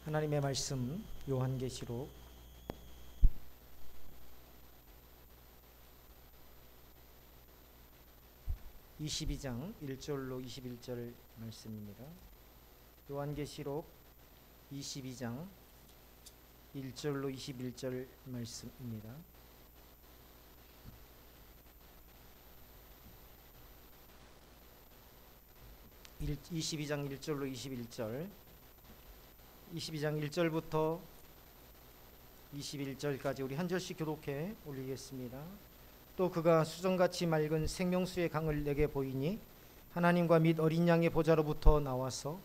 하나님의 말씀 요한계시록 22장 1절로 21절 말씀입니다. 요한계시록 22장 1절로 21절 말씀입니다. 일 22장 1절로 21절 22장 1절부터 21절까지 우리 한 절씩 교독해 올리겠습니다. 또 그가 수정같이 맑은 생명수의 강을 내게 보이니 하나님과 및 어린 양의 보좌로부터 나와서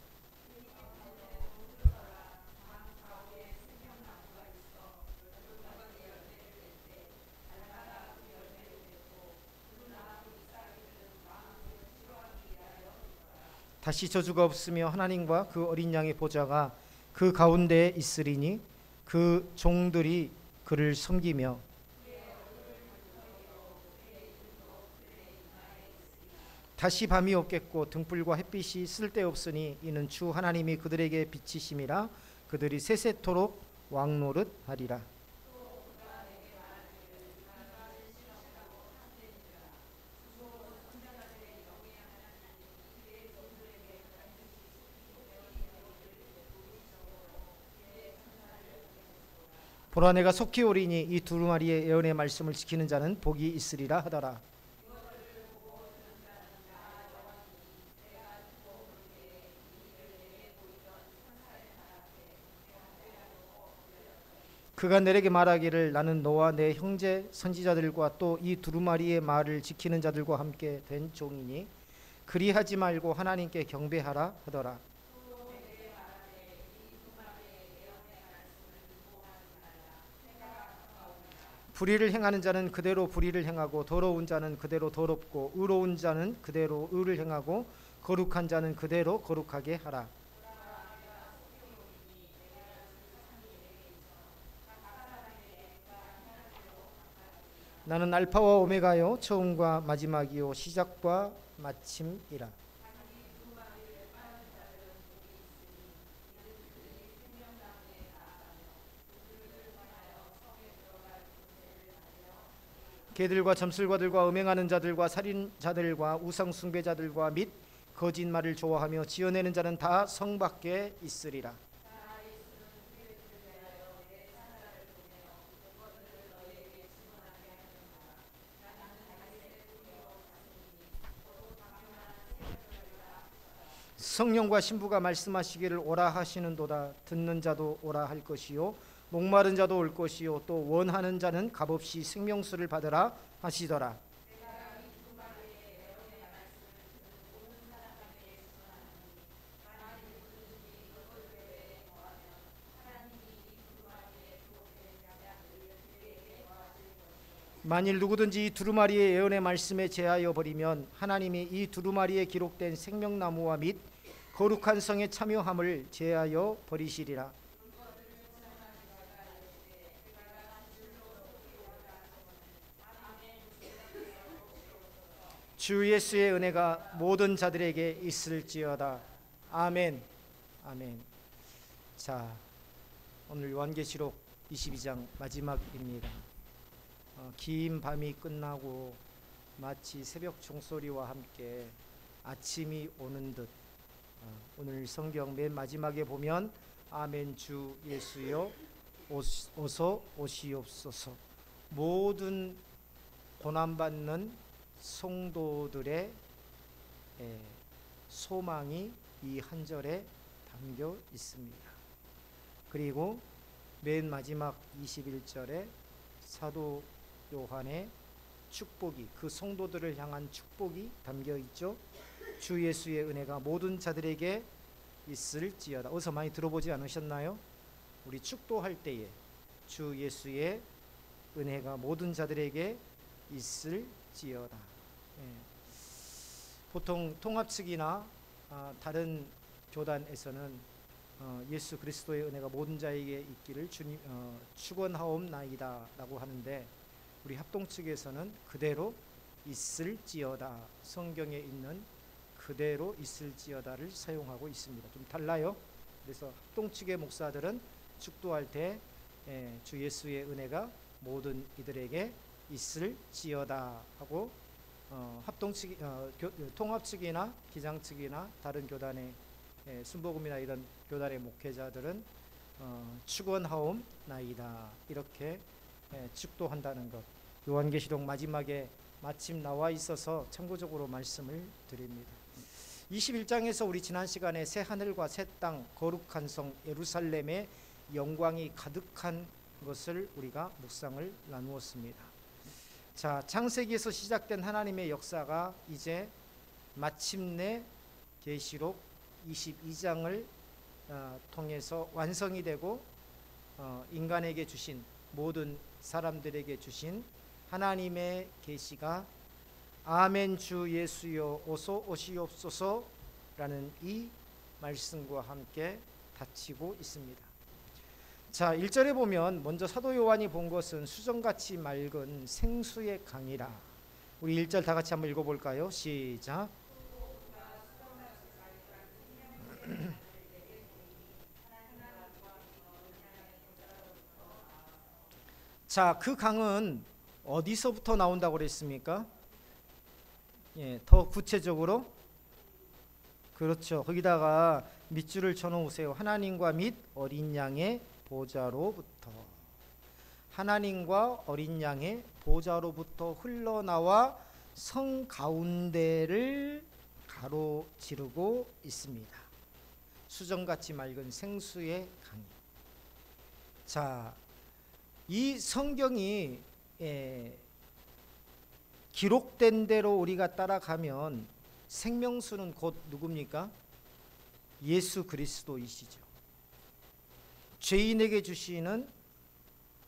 다시 저주가 없으며 하나님과 그 어린 양의 보좌가 그 가운데에 있으리니 그 종들이 그를 섬기며 다시 밤이 없겠고 등불과 햇빛이 쓸데없으니 이는 주 하나님이 그들에게 빛이심이라 그들이 세세토록 왕노릇 하리라. 보라 내가 속히 오리니 이 두루마리의 예언의 말씀을 지키는 자는 복이 있으리라 하더라. 그가 내게 말하기를 나는 너와 내 형제 선지자들과 또 이 두루마리의 말을 지키는 자들과 함께 된 종이니 그리하지 말고 하나님께 경배하라 하더라. 불의를 행하는 자는 그대로 불의를 행하고 더러운 자는 그대로 더럽고 의로운 자는 그대로 의를 행하고 거룩한 자는 그대로 거룩하게 하라. 나는 알파와 오메가요 처음과 마지막이요 시작과 마침이라. 개들과 점술가들과 음행하는 자들과 살인자들과 우상 숭배자들과 및 거짓말을 좋아하며 지어내는 자는 다 성 밖에 있으리라. 성령과 신부가 말씀하시기를 오라 하시는도다. 듣는 자도 오라 할 것이요 목마른 자도 올 것이요 또 원하는 자는 값없이 생명수를 받으라 하시더라. 만일 누구든지 이 두루마리의 예언의 말씀에 제하여 버리면 하나님이 이 두루마리에 기록된 생명나무와 및 거룩한 성에 참여함을 제하여 버리시리라. 주 예수의 은혜가 모든 자들에게 있을지어다. 아멘. 아멘. 자, 오늘 요한계시록 22장 마지막입니다. 긴 밤이 끝나고 마치 새벽 종소리와 함께 아침이 오는 듯 오늘 성경 맨 마지막에 보면 아멘 주 예수여 어서 오시옵소서. 모든 고난받는 성도들의 소망이 이 한 절에 담겨 있습니다. 그리고 맨 마지막 21절에 사도 요한의 축복이 그 성도들을 향한 축복이 담겨 있죠. 주 예수의 은혜가 모든 자들에게 있을지어다. 어서 많이 들어보지 않으셨나요? 우리 축도할 때에 주 예수의 은혜가 모든 자들에게 있을지어다. 보통 통합측이나 다른 교단에서는 예수 그리스도의 은혜가 모든 자에게 있기를 주님 축원하옵나이다 라고 하는데 우리 합동 측에서는 그대로 있을지어다, 성경에 있는 그대로 있을지어다를 사용하고 있습니다. 좀 달라요. 그래서 합동 측의 목사들은 축도할 때 주 예수의 은혜가 모든 이들에게 있을지어다 하고 합동 측 통합 측이나 기장 측이나 다른 교단의 순복음이나 이런 교단의 목회자들은 축원하옵나이다 이렇게 축도한다는 것, 요한계시록 마지막에 마침 나와 있어서 참고적으로 말씀을 드립니다. 21장에서 우리 지난 시간에 새 하늘과 새 땅, 거룩한 성 예루살렘의 영광이 가득한 것을 우리가 묵상을 나누었습니다. 자, 창세기에서 시작된 하나님의 역사가 이제 마침내 계시록 22장을 통해서 완성이 되고 인간에게 주신, 모든 사람들에게 주신 하나님의 계시가 아멘 주 예수여 어서 오시옵소서라는 이 말씀과 함께 닫히고 있습니다. 자, 1절에 보면 먼저 사도 요한이 본 것은 수정같이 맑은 생수의 강이라. 우리 1절 다 같이 한번 읽어볼까요? 시작. 자, 그 강은 어디서부터 나온다고 그랬습니까? 더 구체적으로, 그렇죠, 거기다가 밑줄을 쳐놓으세요. 하나님과 및 어린 양의 보좌로부터, 하나님과 어린 양의 보좌로부터 흘러나와 성 가운데를 가로지르고 있습니다. 수정같이 맑은 생수의 강이. 자, 이 성경이 기록된 대로 우리가 따라가면 생명수는 곧 누굽니까? 예수 그리스도이시죠. 죄인에게 주시는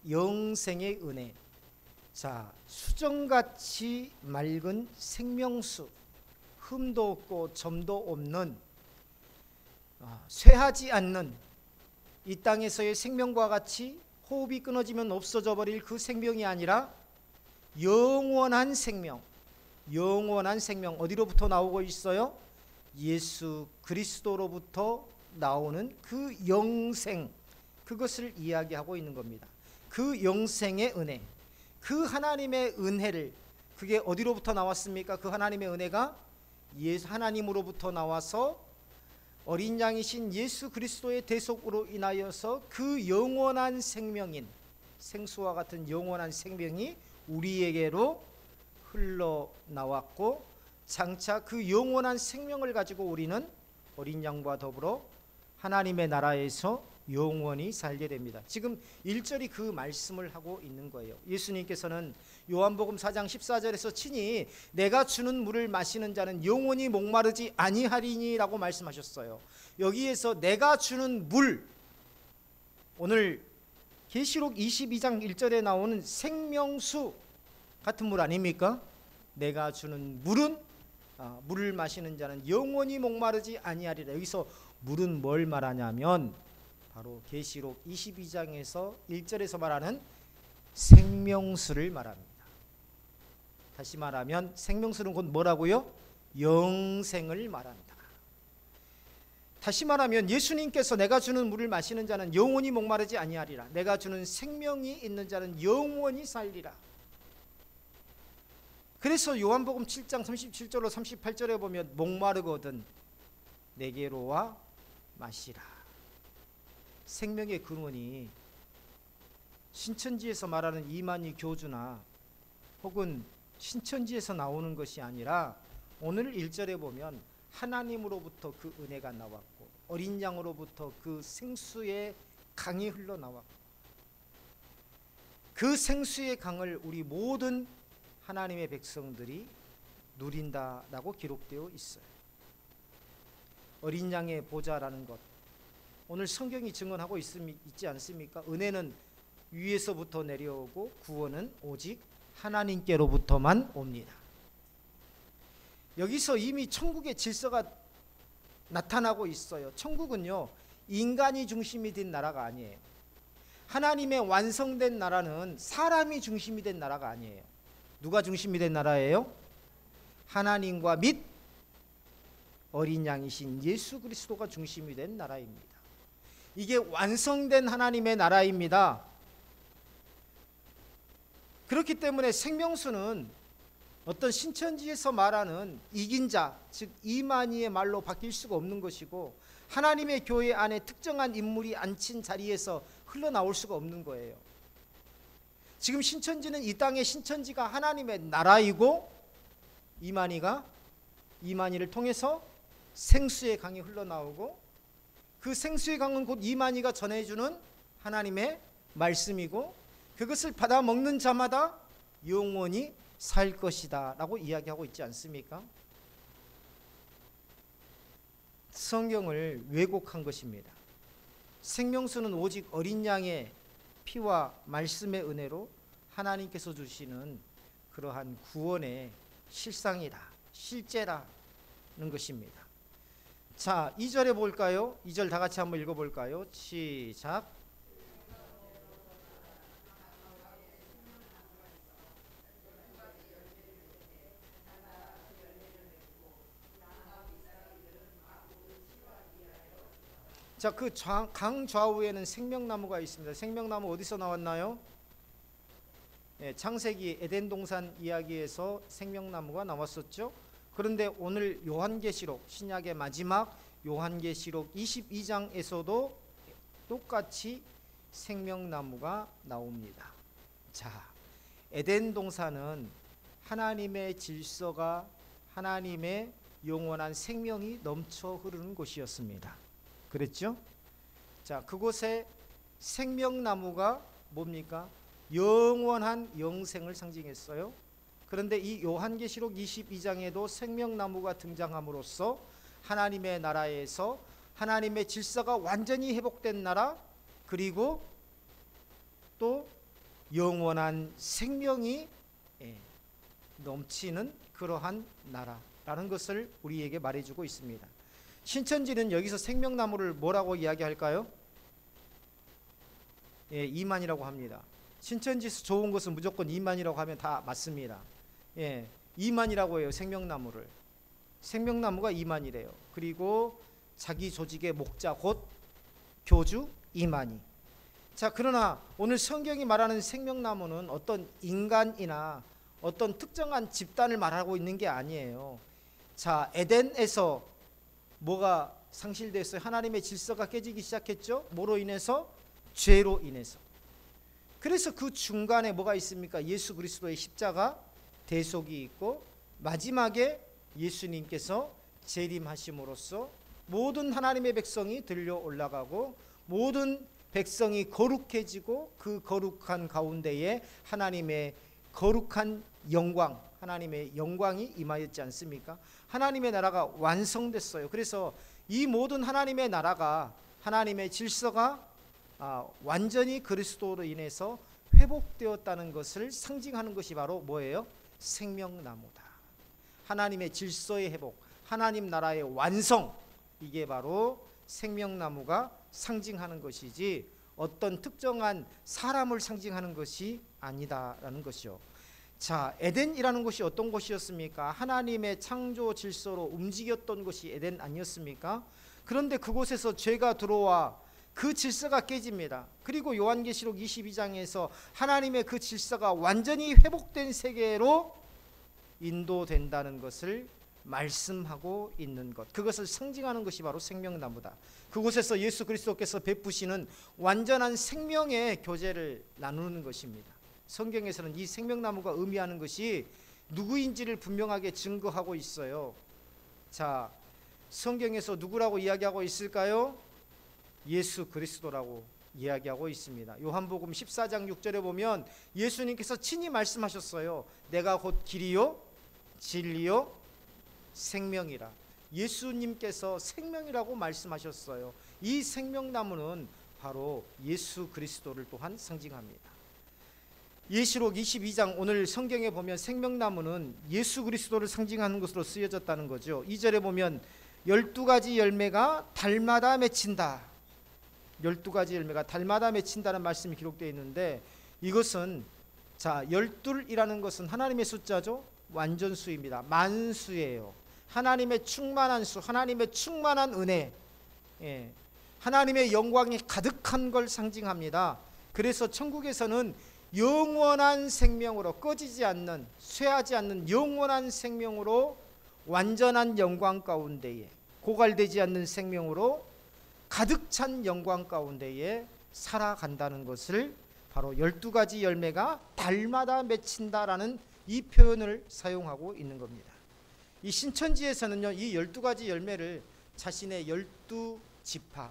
영생의 은혜. 자, 수정같이 맑은 생명수, 흠도 없고 점도 없는, 쇠하지 않는, 이 땅에서의 생명과 같이 호흡이 끊어지면 없어져 버릴 그 생명이 아니라 영원한 생명, 영원한 생명. 어디로부터 나오고 있어요? 예수 그리스도로부터 나오는 그 영생, 그것을 이야기하고 있는 겁니다. 그 영생의 은혜, 그 하나님의 은혜를, 그게 어디로부터 나왔습니까? 그 하나님의 은혜가 예수 하나님으로부터 나와서 어린 양이신 예수 그리스도의 대속으로 인하여서 그 영원한 생명인, 생수와 같은 영원한 생명이 우리에게로 흘러나왔고, 장차 그 영원한 생명을 가지고 우리는 어린 양과 더불어 하나님의 나라에서 영원히 살게 됩니다. 지금 1절이 그 말씀을 하고 있는 거예요. 예수님께서는 요한복음 4장 14절에서 친히 내가 주는 물을 마시는 자는 영원히 목마르지 아니하리니 라고 말씀하셨어요. 여기에서 내가 주는 물, 오늘 계시록 22장 1절에 나오는 생명수 같은 물 아닙니까? 내가 주는 물은, 물을 마시는 자는 영원히 목마르지 아니하리라. 여기서 물은 뭘 말하냐면 바로 계시록 22장에서 1절에서 말하는 생명수를 말합니다. 다시 말하면 생명수는 곧 뭐라고요? 영생을 말한다. 다시 말하면 예수님께서 내가 주는 물을 마시는 자는 영원히 목마르지 아니하리라. 내가 주는 생명이 있는 자는 영원히 살리라. 그래서 요한복음 7장 37절로 38절에 보면 목마르거든 내게로 와 마시라. 생명의 근원이 신천지에서 말하는 이만희 교주나 혹은 신천지에서 나오는 것이 아니라 오늘 1절에 보면 하나님으로부터 그 은혜가 나왔고 어린 양으로부터 그 생수의 강이 흘러나왔고 그 생수의 강을 우리 모든 하나님의 백성들이 누린다라고 기록되어 있어요. 어린 양의 보좌라는 것, 오늘 성경이 증언하고 있지 않습니까? 은혜는 위에서부터 내려오고 구원은 오직 하나님께로부터만 옵니다. 여기서 이미 천국의 질서가 나타나고 있어요. 천국은요, 인간이 중심이 된 나라가 아니에요. 하나님의 완성된 나라는 사람이 중심이 된 나라가 아니에요. 누가 중심이 된 나라예요? 하나님과 및 어린 양이신 예수 그리스도가 중심이 된 나라입니다. 이게 완성된 하나님의 나라입니다. 그렇기 때문에 생명수는 어떤 신천지에서 말하는 이긴 자, 즉 이만희의 말로 바뀔 수가 없는 것이고, 하나님의 교회 안에 특정한 인물이 앉힌 자리에서 흘러나올 수가 없는 거예요. 지금 신천지는 이 땅의 신천지가 하나님의 나라이고, 이만희를 통해서 생수의 강이 흘러나오고, 그 생수의 강은 곧 이만희가 전해주는 하나님의 말씀이고, 그것을 받아 먹는 자마다 영원히 살 것이다 라고 이야기하고 있지 않습니까? 성경을 왜곡한 것입니다. 생명수는 오직 어린 양의 피와 말씀의 은혜로 하나님께서 주시는 그러한 구원의 실상이다, 실제라는 것입니다. 자, 2절에 볼까요? 2절 다 같이 한번 읽어볼까요? 시작. 자, 그 강 좌우에는 생명나무가 있습니다. 생명나무 어디서 나왔나요? 창세기 에덴 동산 이야기에서 생명나무가 나왔었죠. 그런데 오늘 요한계시록, 신약의 마지막 요한계시록 22장에서도 똑같이 생명나무가 나옵니다. 자, 에덴 동산은 하나님의 질서가, 하나님의 영원한 생명이 넘쳐 흐르는 곳이었습니다. 그랬죠? 자, 그곳에 생명나무가 뭡니까? 영원한 영생을 상징했어요. 그런데 이 요한계시록 22장에도 생명나무가 등장함으로써 하나님의 나라에서 하나님의 질서가 완전히 회복된 나라, 그리고 또 영원한 생명이 넘치는 그러한 나라라는 것을 우리에게 말해주고 있습니다. 신천지는 여기서 생명나무를 뭐라고 이야기할까요? 이만이라고 합니다. 신천지에서 좋은 것은 무조건 이만이라고 하면 다 맞습니다. 이만이라고 해요. 생명나무를. 생명나무가 이만이래요. 그리고 자기 조직의 목자 곧 교주 이만희. 자, 그러나 오늘 성경이 말하는 생명나무는 어떤 인간이나 어떤 특정한 집단을 말하고 있는 게 아니에요. 자, 에덴에서 뭐가 상실됐어요? 하나님의 질서가 깨지기 시작했죠. 뭐로 인해서? 죄로 인해서. 그래서 그 중간에 뭐가 있습니까? 예수 그리스도의 십자가 대속이 있고, 마지막에 예수님께서 재림하심으로써 모든 하나님의 백성이 들려 올라가고 모든 백성이 거룩해지고, 그 거룩한 가운데에 하나님의 거룩한 영광, 하나님의 영광이 임하였지 않습니까? 하나님의 나라가 완성됐어요. 그래서 이 모든 하나님의 나라가, 하나님의 질서가 완전히 그리스도로 인해서 회복되었다는 것을 상징하는 것이 바로 뭐예요? 생명나무다. 하나님의 질서의 회복, 하나님 나라의 완성, 이게 바로 생명나무가 상징하는 것이지 어떤 특정한 사람을 상징하는 것이 아니다라는 것이요. 자, 에덴이라는 곳이 어떤 곳이었습니까? 하나님의 창조 질서로 움직였던 곳이 에덴 아니었습니까? 그런데 그곳에서 죄가 들어와 그 질서가 깨집니다. 그리고 요한계시록 22장에서 하나님의 그 질서가 완전히 회복된 세계로 인도된다는 것을 말씀하고 있는 것, 그것을 상징하는 것이 바로 생명나무다. 그곳에서 예수 그리스도께서 베푸시는 완전한 생명의 교제를 나누는 것입니다. 성경에서는 이 생명나무가 의미하는 것이 누구인지를 분명하게 증거하고 있어요. 자, 성경에서 누구라고 이야기하고 있을까요? 예수 그리스도라고 이야기하고 있습니다. 요한복음 14장 6절에 보면 예수님께서 친히 말씀하셨어요. 내가 곧 길이요 진리요 생명이라. 예수님께서 생명이라고 말씀하셨어요. 이 생명나무는 바로 예수 그리스도를 또한 상징합니다. 예시록 22장 오늘 성경에 보면 생명나무는 예수 그리스도를 상징하는 것으로 쓰여졌다는 거죠. 2절에 보면 12가지 열매가 달마다 맺힌다. 12가지 열매가 달마다 맺힌다는 말씀이 기록되어 있는데, 이것은 자, 12이라는 것은 하나님의 숫자죠. 완전수입니다. 만수예요. 하나님의 충만한 수, 하나님의 충만한 은혜, 하나님의 영광이 가득한 걸 상징합니다. 그래서 천국에서는 영원한 생명으로, 꺼지지 않는, 쇠하지 않는 영원한 생명으로, 완전한 영광 가운데에, 고갈되지 않는 생명으로 가득 찬 영광 가운데에 살아간다는 것을 바로 12가지 열매가 달마다 맺힌다라는 이 표현을 사용하고 있는 겁니다. 이 신천지에서는요, 이 12가지 열매를 자신의 12지파,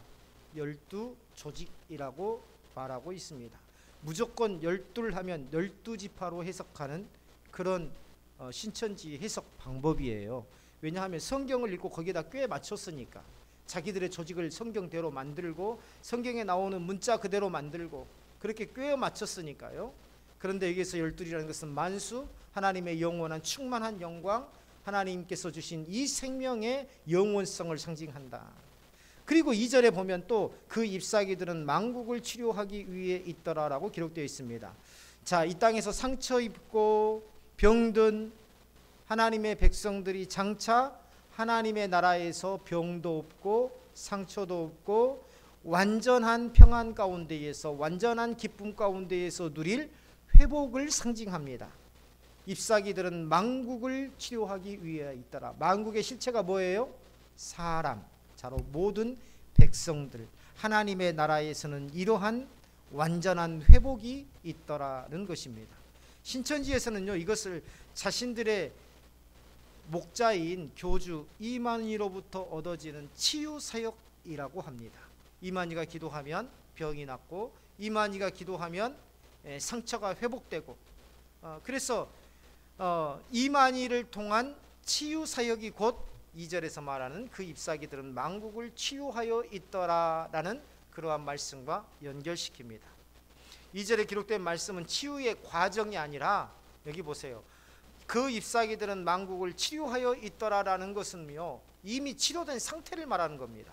12조직이라고 말하고 있습니다. 무조건 12를 하면 12지파로 해석하는 그런 신천지 해석 방법이에요. 왜냐하면 성경을 읽고 거기에다 꽤 맞췄으니까. 자기들의 조직을 성경대로 만들고 성경에 나오는 문자 그대로 만들고 그렇게 꽤 맞췄으니까요. 그런데 여기서 12이라는 것은 만수, 하나님의 영원한 충만한 영광, 하나님께서 주신 이 생명의 영원성을 상징한다. 그리고 2절에 보면 또 그 잎사귀들은 만국을 치료하기 위해 있더라라고 기록되어 있습니다. 자, 이 땅에서 상처 입고 병든 하나님의 백성들이 장차 하나님의 나라에서 병도 없고 상처도 없고 완전한 평안 가운데에서, 완전한 기쁨 가운데에서 누릴 회복을 상징합니다. 잎사귀들은 만국을 치료하기 위해 있더라. 만국의 실체가 뭐예요? 사람, 자로 모든 백성들, 하나님의 나라에서는 이러한 완전한 회복이 있더라는 것입니다. 신천지에서는요, 이것을 자신들의 목자인 교주 이만희로부터 얻어지는 치유사역이라고 합니다. 이만희가 기도하면 병이 낫고, 이만희가 기도하면 상처가 회복되고, 그래서 이만희를 통한 치유사역이 곧 2절에서 말하는 그 잎사귀들은 만국을 치유하여 있더라라는 그러한 말씀과 연결시킵니다. 2절에 기록된 말씀은 치유의 과정이 아니라, 여기 보세요, 그 잎사귀들은 만국을 치유하여 있더라라는 것은요, 이미 치료된 상태를 말하는 겁니다.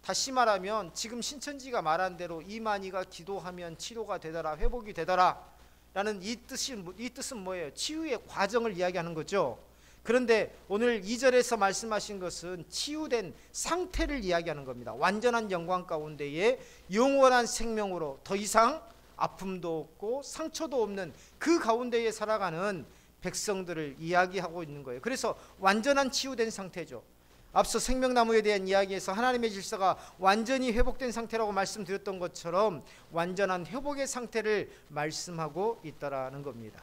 다시 말하면 지금 신천지가 말한 대로 이만희가 기도하면 치료가 되더라, 회복이 되더라 라는 이 뜻은 뭐예요? 치유의 과정을 이야기하는 거죠. 그런데 오늘 2절에서 말씀하신 것은 치유된 상태를 이야기하는 겁니다. 완전한 영광 가운데에 영원한 생명으로 더 이상 아픔도 없고 상처도 없는 그 가운데에 살아가는 백성들을 이야기하고 있는 거예요. 그래서 완전한 치유된 상태죠. 앞서 생명나무에 대한 이야기에서 하나님의 질서가 완전히 회복된 상태라고 말씀드렸던 것처럼 완전한 회복의 상태를 말씀하고 있다라는 겁니다.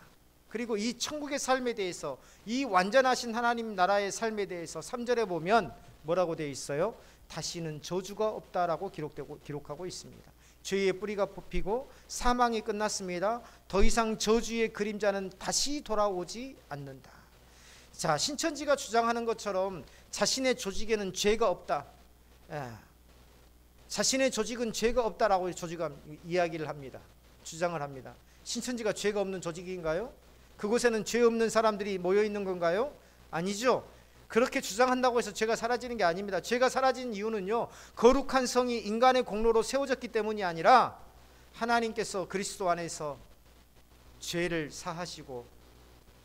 그리고 이 천국의 삶에 대해서, 이 완전하신 하나님 나라의 삶에 대해서 3절에 보면 뭐라고 되어 있어요? 다시는 저주가 없다라고 기록하고 있습니다. 죄의 뿌리가 뽑히고 사망이 끝났습니다. 더 이상 저주의 그림자는 다시 돌아오지 않는다. 자, 신천지가 주장하는 것처럼 자신의 조직에는 죄가 없다, 자신의 조직은 죄가 없다라고 이야기를 합니다. 주장을 합니다. 신천지가 죄가 없는 조직인가요? 그곳에는 죄 없는 사람들이 모여 있는 건가요? 아니죠. 그렇게 주장한다고 해서 죄가 사라지는 게 아닙니다. 죄가 사라진 이유는요, 거룩한 성이 인간의 공로로 세워졌기 때문이 아니라 하나님께서 그리스도 안에서 죄를 사하시고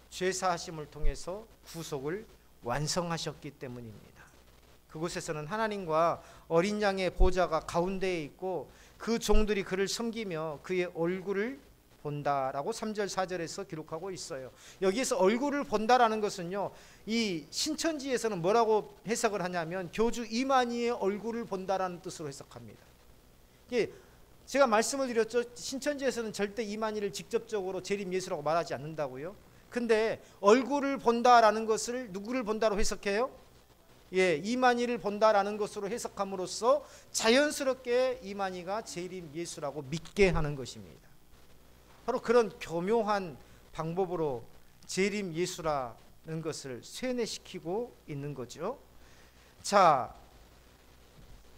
죄 사하심을 통해서 구속을 완성하셨기 때문입니다. 그곳에서는 하나님과 어린 양의 보좌가 가운데에 있고 그 종들이 그를 섬기며 그의 얼굴을 본다라고 3절 4절에서 기록하고 있어요. 여기에서 얼굴을 본다라는 것은요, 이 신천지에서는 뭐라고 해석을 하냐면 교주 이만희의 얼굴을 본다라는 뜻으로 해석합니다. 제가 말씀을 드렸죠. 신천지에서는 절대 이만희를 직접적으로 재림 예수라고 말하지 않는다고요. 근데 얼굴을 본다라는 것을 누구를 본다로 해석해요? 이만희를 본다라는 것으로 해석함으로써 자연스럽게 이만희가 재림 예수라고 믿게 하는 것입니다. 바로 그런 교묘한 방법으로 재림 예수라는 것을 쇠뇌시키고 있는 거죠. 자,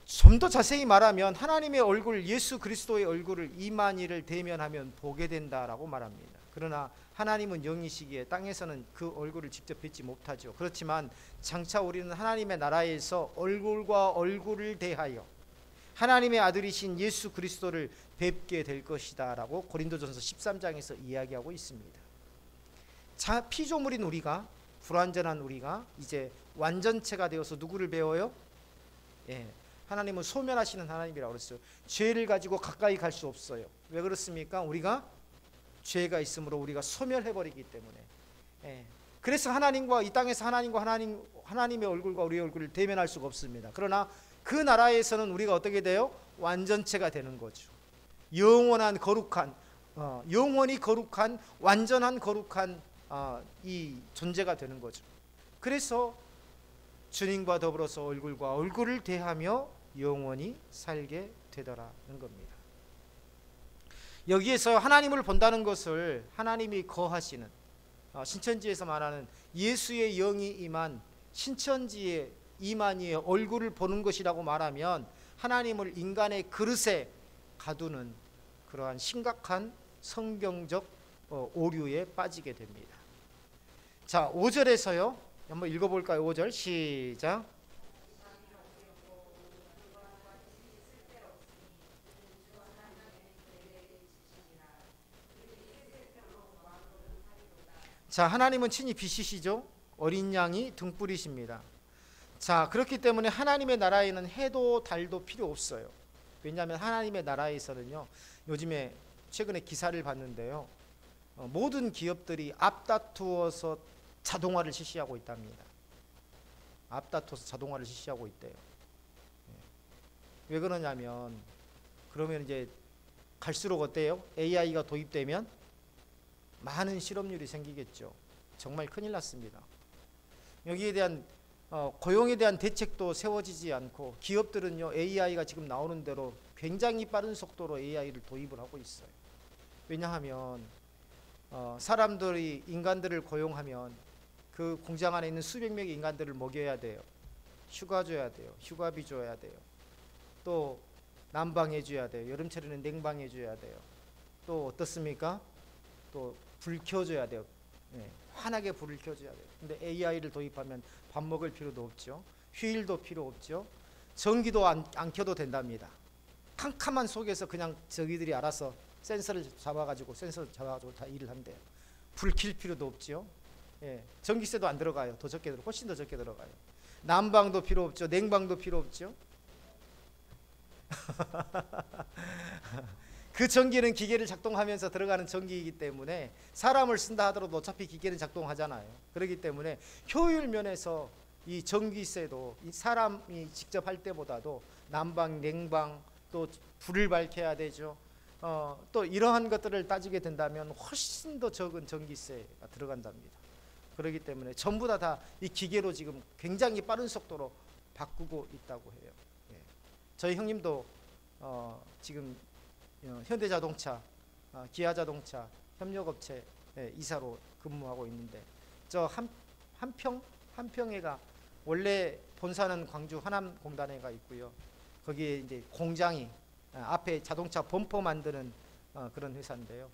좀 더 자세히 말하면 하나님의 얼굴, 예수 그리스도의 얼굴을 이만희를 대면하면 보게 된다라고 말합니다. 그러나 하나님은 영이시기에 땅에서는 그 얼굴을 직접 뵙지 못하죠. 그렇지만 장차 우리는 하나님의 나라에서 얼굴과 얼굴을 대하여 하나님의 아들이신 예수 그리스도를 뵙게 될 것이다 라고 고린도전서 13장에서 이야기하고 있습니다. 자, 피조물인 우리가, 불완전한 우리가 이제 완전체가 되어서 누구를 배워요? 하나님은 소멸하시는 하나님이라고 그랬어요. 죄를 가지고 가까이 갈 수 없어요. 왜 그렇습니까? 우리가 죄가 있으므로 우리가 소멸해버리기 때문에. 예. 그래서 하나님과 이 땅에서 하나님의 얼굴과 우리의 얼굴을 대면할 수가 없습니다. 그러나 그 나라에서는 우리가 어떻게 돼요? 완전체가 되는 거죠. 영원한 거룩한, 영원히 거룩한, 완전한 거룩한 이 존재가 되는 거죠. 그래서 주님과 더불어서 얼굴과 얼굴을 대하며 영원히 살게 되더라는 겁니다. 여기에서 하나님을 본다는 것을 하나님이 거하시는, 신천지에서 말하는 예수의 영이 임한 신천지의 이만희의 얼굴을 보는 것이라고 말하면 하나님을 인간의 그릇에 가두는 그러한 심각한 성경적 오류에 빠지게 됩니다. 자, 5절에서요. 한번 읽어볼까요? 5절 시작. 자, 하나님은 친히 빛이시죠. 어린 양이 등불이십니다. 자, 그렇기 때문에 하나님의 나라에는 해도 달도 필요 없어요. 왜냐하면 하나님의 나라에서는요, 요즘에 최근에 기사를 봤는데요, 모든 기업들이 앞다투어서 자동화를 실시하고 있답니다. 앞다투어서 자동화를 실시하고 있대요. 왜 그러냐면, 그러면 이제 갈수록 어때요? AI가 도입되면 많은 실업률이 생기겠죠. 정말 큰일 났습니다. 여기에 대한 고용에 대한 대책도 세워지지 않고, 기업들은요, AI가 지금 나오는 대로 굉장히 빠른 속도로 AI를 도입을 하고 있어요. 왜냐하면 사람들이 인간들을 고용하면 그 공장 안에 있는 수백 명의 인간들을 먹여야 돼요. 휴가 줘야 돼요. 휴가비 줘야 돼요. 또 난방해 줘야 돼요. 여름철에는 냉방해 줘야 돼요. 또 어떻습니까? 또 불 켜줘야 돼요. 네, 환하게 불을 켜줘야 돼요. 근데 AI를 도입하면 밥 먹을 필요도 없죠. 휴일도 필요 없죠. 전기도 안 켜도 된답니다. 캄캄한 속에서 그냥 저기들이 알아서 센서를 잡아가지고 다 일을 한대요. 불 킬 필요도 없죠. 예, 전기세도 안 들어가요. 더 적게 훨씬 더 적게 들어가요. 난방도 필요 없죠. 냉방도 필요 없죠. 그 전기는 기계를 작동하면서 들어가는 전기이기 때문에 사람을 쓴다 하더라도 어차피 기계는 작동하잖아요. 그렇기 때문에 효율 면에서 이 전기세도 이 사람이 직접 할 때보다도 난방, 냉방, 또 불을 밝혀야 되죠. 또 이러한 것들을 따지게 된다면 훨씬 더 적은 전기세가 들어간답니다. 그렇기 때문에 전부 다 이 기계로 지금 굉장히 빠른 속도로 바꾸고 있다고 해요. 예. 저희 형님도 지금 현대자동차, 기아자동차 협력업체 이사로 근무하고 있는데, 저 한평에가 원래 본사는 광주 하남공단에가 있고요. 거기에 이제 공장이 앞에 자동차 범퍼 만드는 그런 회사인데요.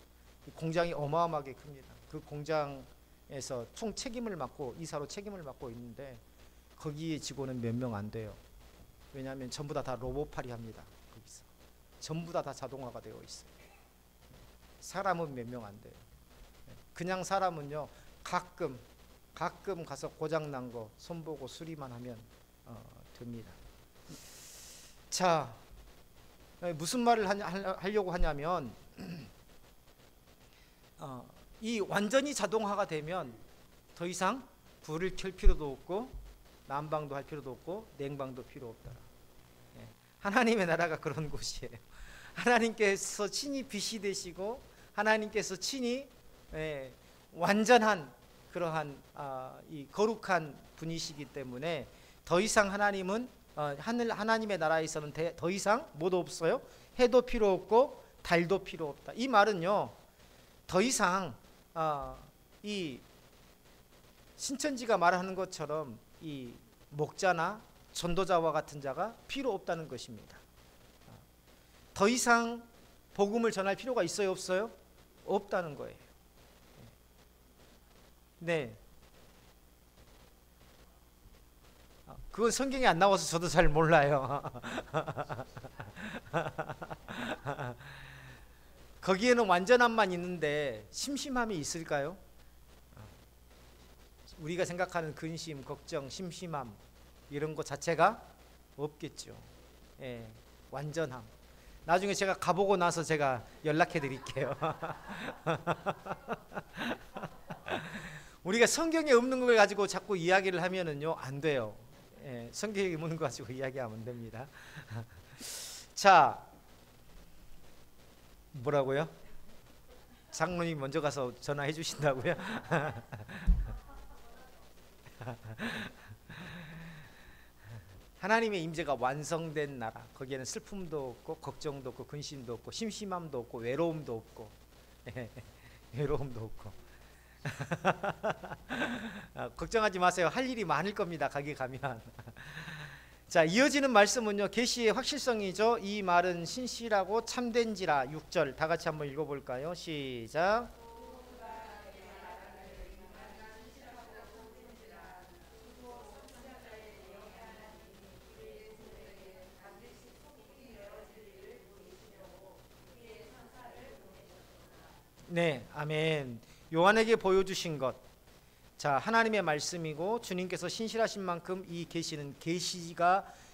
공장이 어마어마하게 큽니다. 그 공장에서 총 책임을 맡고 이사로 책임을 맡고 있는데 거기에 직원은 몇 명 안 돼요. 왜냐하면 전부 다 로봇팔이 합니다. 거기서 전부 다 자동화가 되어 있어요. 사람은 몇 명 안 돼요. 그냥 사람은요, 가끔 가서 고장난 거 손보고 수리만 하면 됩니다. 자, 무슨 말을 하려고 하냐면 이 완전히 자동화가 되면 더 이상 불을 켤 필요도 없고 난방도 할 필요도 없고 냉방도 필요 없다. 하나님의 나라가 그런 곳이에요. 하나님께서 친히 빛이 되시고 하나님께서 친히 완전한 그러한 이 거룩한 분이시기 때문에 더 이상 하나님은 하나님의 나라에서는 더 이상 뭐도 없어요. 해도 필요 없고 달도 필요 없다. 이 말은요, 더 이상 이 신천지가 말하는 것처럼 이 목자나 전도자와 같은 자가 필요 없다는 것입니다. 더 이상 복음을 전할 필요가 있어요, 없어요? 없다는 거예요. 네. 그건 성경에 안 나와서 저도 잘 몰라요. 거기에는 완전함만 있는데 심심함이 있을까요? 우리가 생각하는 근심, 걱정, 심심함 이런 것 자체가 없겠죠. 예, 완전함. 나중에 제가 가보고 나서 제가 연락해 드릴게요. 우리가 성경에 없는 걸 가지고 자꾸 이야기를 하면은요 안 돼요. 예, 성경에 없는 거 가지고 이야기하면 안 됩니다. 자, 뭐라고요? 장로님 먼저 가서 전화해 주신다고요? 하나님의 임재가 완성된 나라, 거기에는 슬픔도 없고 걱정도 없고 근심도 없고 심심함도 없고 외로움도 없고 외로움도 없고 걱정하지 마세요. 할 일이 많을 겁니다. 거기 가면. 자, 이어지는 말씀은요 계시의 확실성이죠. 이 말은 신실하고 참된지라. 6절 다 같이 한번 읽어볼까요? 시작. 네, 아멘. 요한에게 보여주신 것, 자, 하나님의 말씀이고 주님께서 신실하신 만큼 이 계시는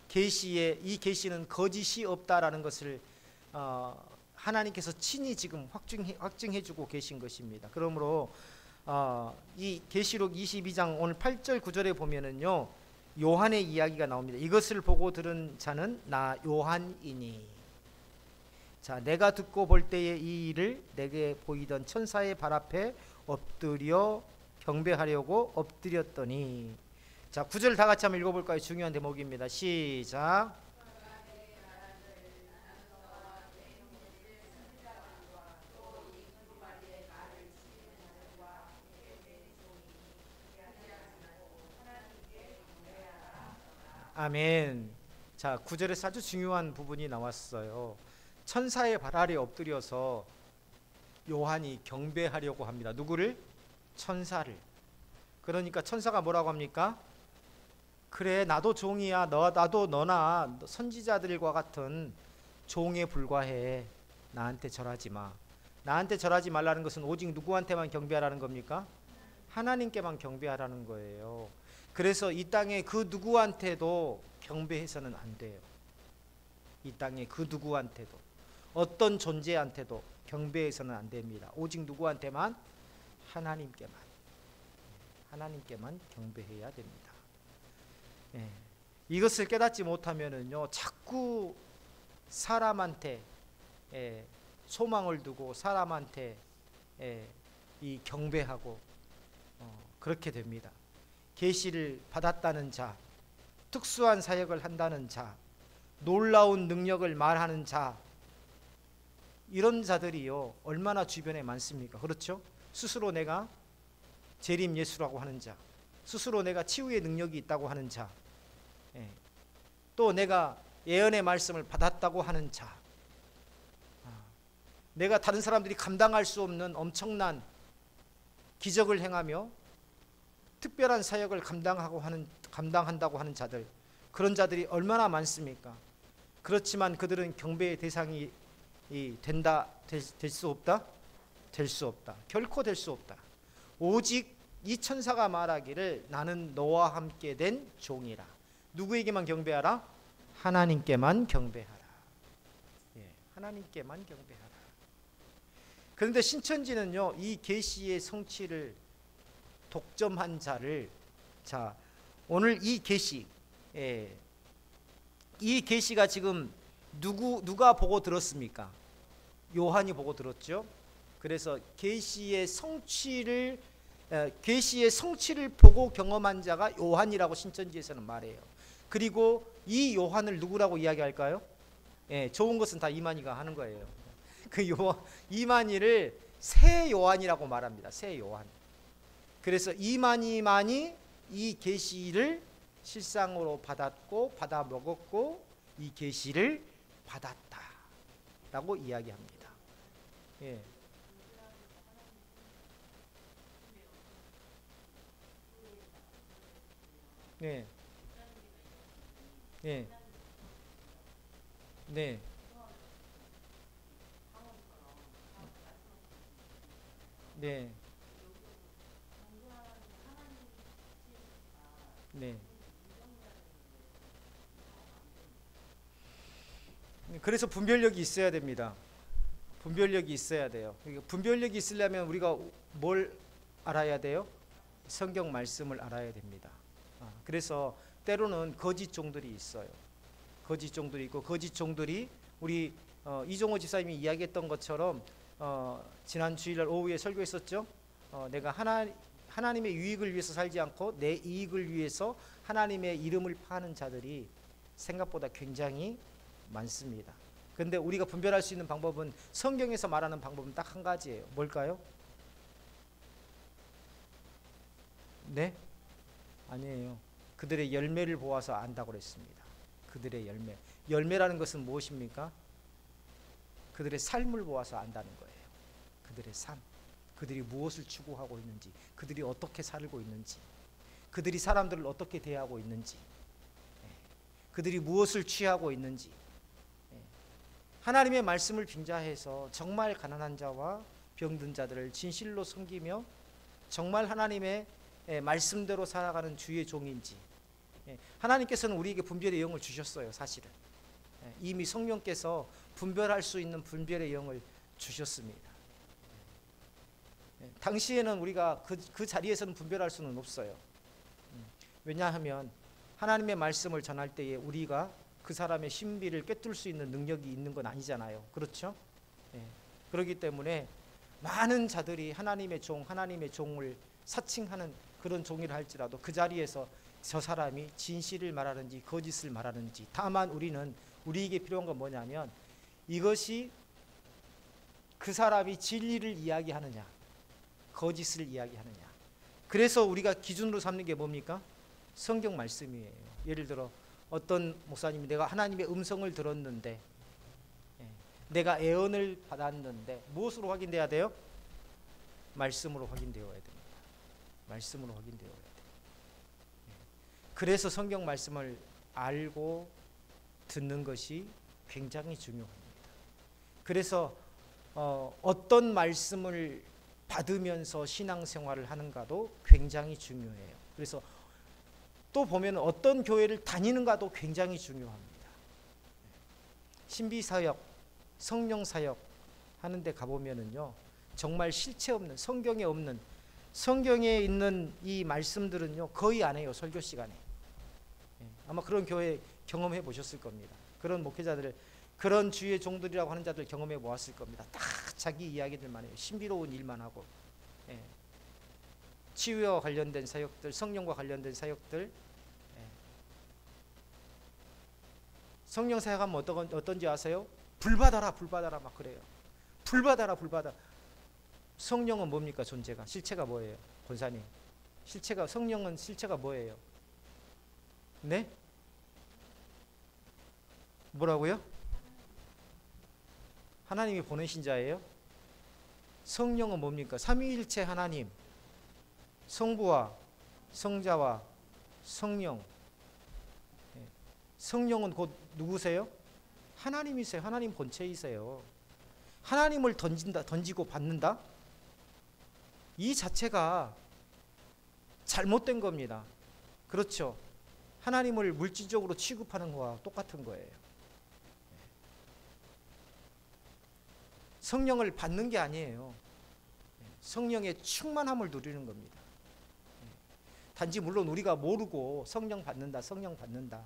계시에 이 계시는 거짓이 없다라는 것을 하나님께서 친히 지금 확증해주고 계신 것입니다. 그러므로 이 계시록 22장 오늘 8절 9절에 보면은요 요한의 이야기가 나옵니다. 이것을 보고 들은 자는 나 요한이니. 자, 내가 듣고 볼 때에 이 일을 내게 보이던 천사의 발 앞에 엎드려 경배하려고 엎드렸더니. 자, 9절 다 같이 한번 읽어볼까요? 중요한 대목입니다. 시작. 아멘. 자, 9절에서 아주 중요한 부분이 나왔어요. 천사의 발 아래 엎드려서 요한이 경배하려고 합니다. 누구를? 천사를. 그러니까 천사가 뭐라고 합니까? 그래, 나도 종이야. 나도 너나 선지자들과 같은 종에 불과해. 나한테 절하지 마. 나한테 절하지 말라는 것은 오직 누구한테만 경배하라는 겁니까? 하나님께만 경배하라는 거예요. 그래서 이 땅에 그 누구한테도 경배해서는 안 돼요. 이 땅에 그 누구한테도, 어떤 존재한테도 경배해서는 안 됩니다. 오직 누구한테만? 하나님께만 경배해야 됩니다. 예. 이것을 깨닫지 못하면은요 자꾸 사람한테 소망을 두고 사람한테 이 경배하고 그렇게 됩니다. 계시를 받았다는 자, 특수한 사역을 한다는 자, 놀라운 능력을 말하는 자, 이런 자들이요 얼마나 주변에 많습니까? 그렇죠? 스스로 내가 재림 예수라고 하는 자, 스스로 내가 치유의 능력이 있다고 하는 자, 또 내가 예언의 말씀을 받았다고 하는 자, 내가 다른 사람들이 감당할 수 없는 엄청난 기적을 행하며 특별한 사역을 감당한다고 하는 자들, 그런 자들이 얼마나 많습니까? 그렇지만 그들은 경배의 대상이 될 수 없다? 될 수 없다. 결코 될 수 없다. 오직 이 천사가 말하기를 나는 너와 함께 된 종이라. 누구에게만 경배하라? 하나님께만 경배하라. 하나님께만 경배하라. 그런데 신천지는요 이 계시의 성취를 독점한 자를, 자 오늘 이 계시, 이 계시가 지금 누가 보고 들었습니까? 요한이 보고 들었죠. 그래서 계시의 성취를 보고 경험한 자가 요한이라고 신천지에서는 말해요. 그리고 이 요한을 누구라고 이야기할까요? 좋은 것은 다 이만희가 하는 거예요. 그 이만희를 새 요한이라고 말합니다. 새 요한. 그래서 이만희만이 이 계시를 실상으로 받았고 받아 먹었고 이 계시를 받았다라고 이야기합니다. 예. 네. 네. 네. 네. 네. 그래서 분별력이 있어야 됩니다. 분별력이 있어야 돼요. 분별력이 있으려면 우리가 뭘 알아야 돼요? 성경 말씀을 알아야 됩니다. 그래서 때로는 거짓 종들이 있어요. 거짓 종들이 있고, 거짓 종들이 우리 이종호 집사님이 이야기했던 것처럼 지난 주일날 오후에 설교했었죠. 내가 하나님의 유익을 위해서 살지 않고 내 이익을 위해서 하나님의 이름을 파는 자들이 생각보다 굉장히 많습니다. 그런데 우리가 분별할 수 있는 방법은, 성경에서 말하는 방법은 딱 한 가지예요. 뭘까요? 네? 아니에요. 그들의 열매를 보아서 안다고 그랬습니다. 그들의 열매. 열매라는 것은 무엇입니까? 그들의 삶을 보아서 안다는 거예요. 그들의 삶. 그들이 무엇을 추구하고 있는지, 그들이 어떻게 살고 있는지, 그들이 사람들을 어떻게 대하고 있는지, 그들이 무엇을 취하고 있는지. 하나님의 말씀을 빙자해서 정말 가난한 자와 병든 자들을 진실로 섬기며 정말 하나님의 말씀대로 살아가는 주의 종인지. 하나님께서는 우리에게 분별의 영을 주셨어요. 사실은 이미 성령께서 분별할 수 있는 분별의 영을 주셨습니다. 당시에는 우리가 그 자리에서는 분별할 수는 없어요. 왜냐하면 하나님의 말씀을 전할 때에 우리가 그 사람의 신비를 꿰뚫을 수 있는 능력이 있는 건 아니잖아요. 그렇죠? 그렇기 때문에 많은 자들이 하나님의 종을 사칭하는 그런 종이라 할지라도 그 자리에서 저 사람이 진실을 말하는지 거짓을 말하는지, 다만 우리에게 필요한 건 뭐냐면 이것이 그 사람이 진리를 이야기하느냐 거짓을 이야기하느냐. 그래서 우리가 기준으로 삼는 게 뭡니까? 성경 말씀이에요. 예를 들어 어떤 목사님이 내가 하나님의 음성을 들었는데, 내가 애언을 받았는데 무엇으로 확인돼야 돼요? 말씀으로 확인되어야 됩니다. 말씀으로 확인되어야 돼요. 그래서 성경 말씀을 알고 듣는 것이 굉장히 중요합니다. 그래서 어떤 말씀을 받으면서 신앙생활을 하는가도 굉장히 중요해요. 그래서 또 보면 어떤 교회를 다니는가도 굉장히 중요합니다. 신비사역, 성령사역 하는데 가보면은요, 정말 실체 없는, 성경에 없는, 성경에 있는 이 말씀들은요 거의 안 해요. 설교 시간에. 아마 그런 교회 경험해 보셨을 겁니다. 그런 목회자들, 그런 주의 종들이라고 하는 자들 경험해 보았을 겁니다. 다 자기 이야기들만 해요. 신비로운 일만 하고, 치유와 관련된 사역들, 성령과 관련된 사역들. 성령 사역하면 어떤지 아세요? 불받아라 불받아라 막 그래요. 불받아라 불받아. 성령은 뭡니까? 존재가, 실체가 뭐예요? 권사님, 실체가, 성령은 실체가 뭐예요? 네? 뭐라고요? 하나님이 보내신 자예요? 성령은 뭡니까? 삼위일체 하나님, 성부와 성자와 성령. 성령은 곧 누구세요? 하나님이세요. 하나님 본체이세요. 하나님을 던지고 받는다? 이 자체가 잘못된 겁니다. 그렇죠? 하나님을 물질적으로 취급하는 거와 똑같은 거예요. 성령을 받는 게 아니에요. 성령의 충만함을 누리는 겁니다. 단지 물론 우리가 모르고 성령 받는다, 성령 받는다.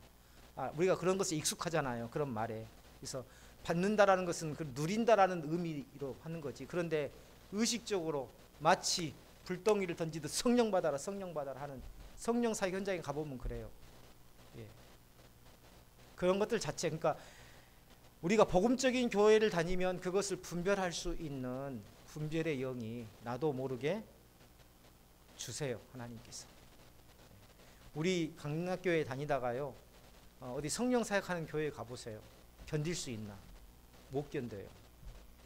우리가 그런 것에 익숙하잖아요. 그런 말에. 그래서 받는다라는 것은 누린다라는 의미로 하는 거지. 그런데 의식적으로 마치 불덩이를 던지듯 성령 받아라, 성령 받아라 하는, 성령 사역 현장에 가보면 그래요. 그런 것들 자체, 그러니까 우리가 복음적인 교회를 다니면 그것을 분별할 수 있는 분별의 영이 나도 모르게 주세요. 하나님께서. 우리 강락교회 다니다가요, 어디 성령 사역하는 교회에 가보세요. 견딜 수 있나? 못 견뎌요.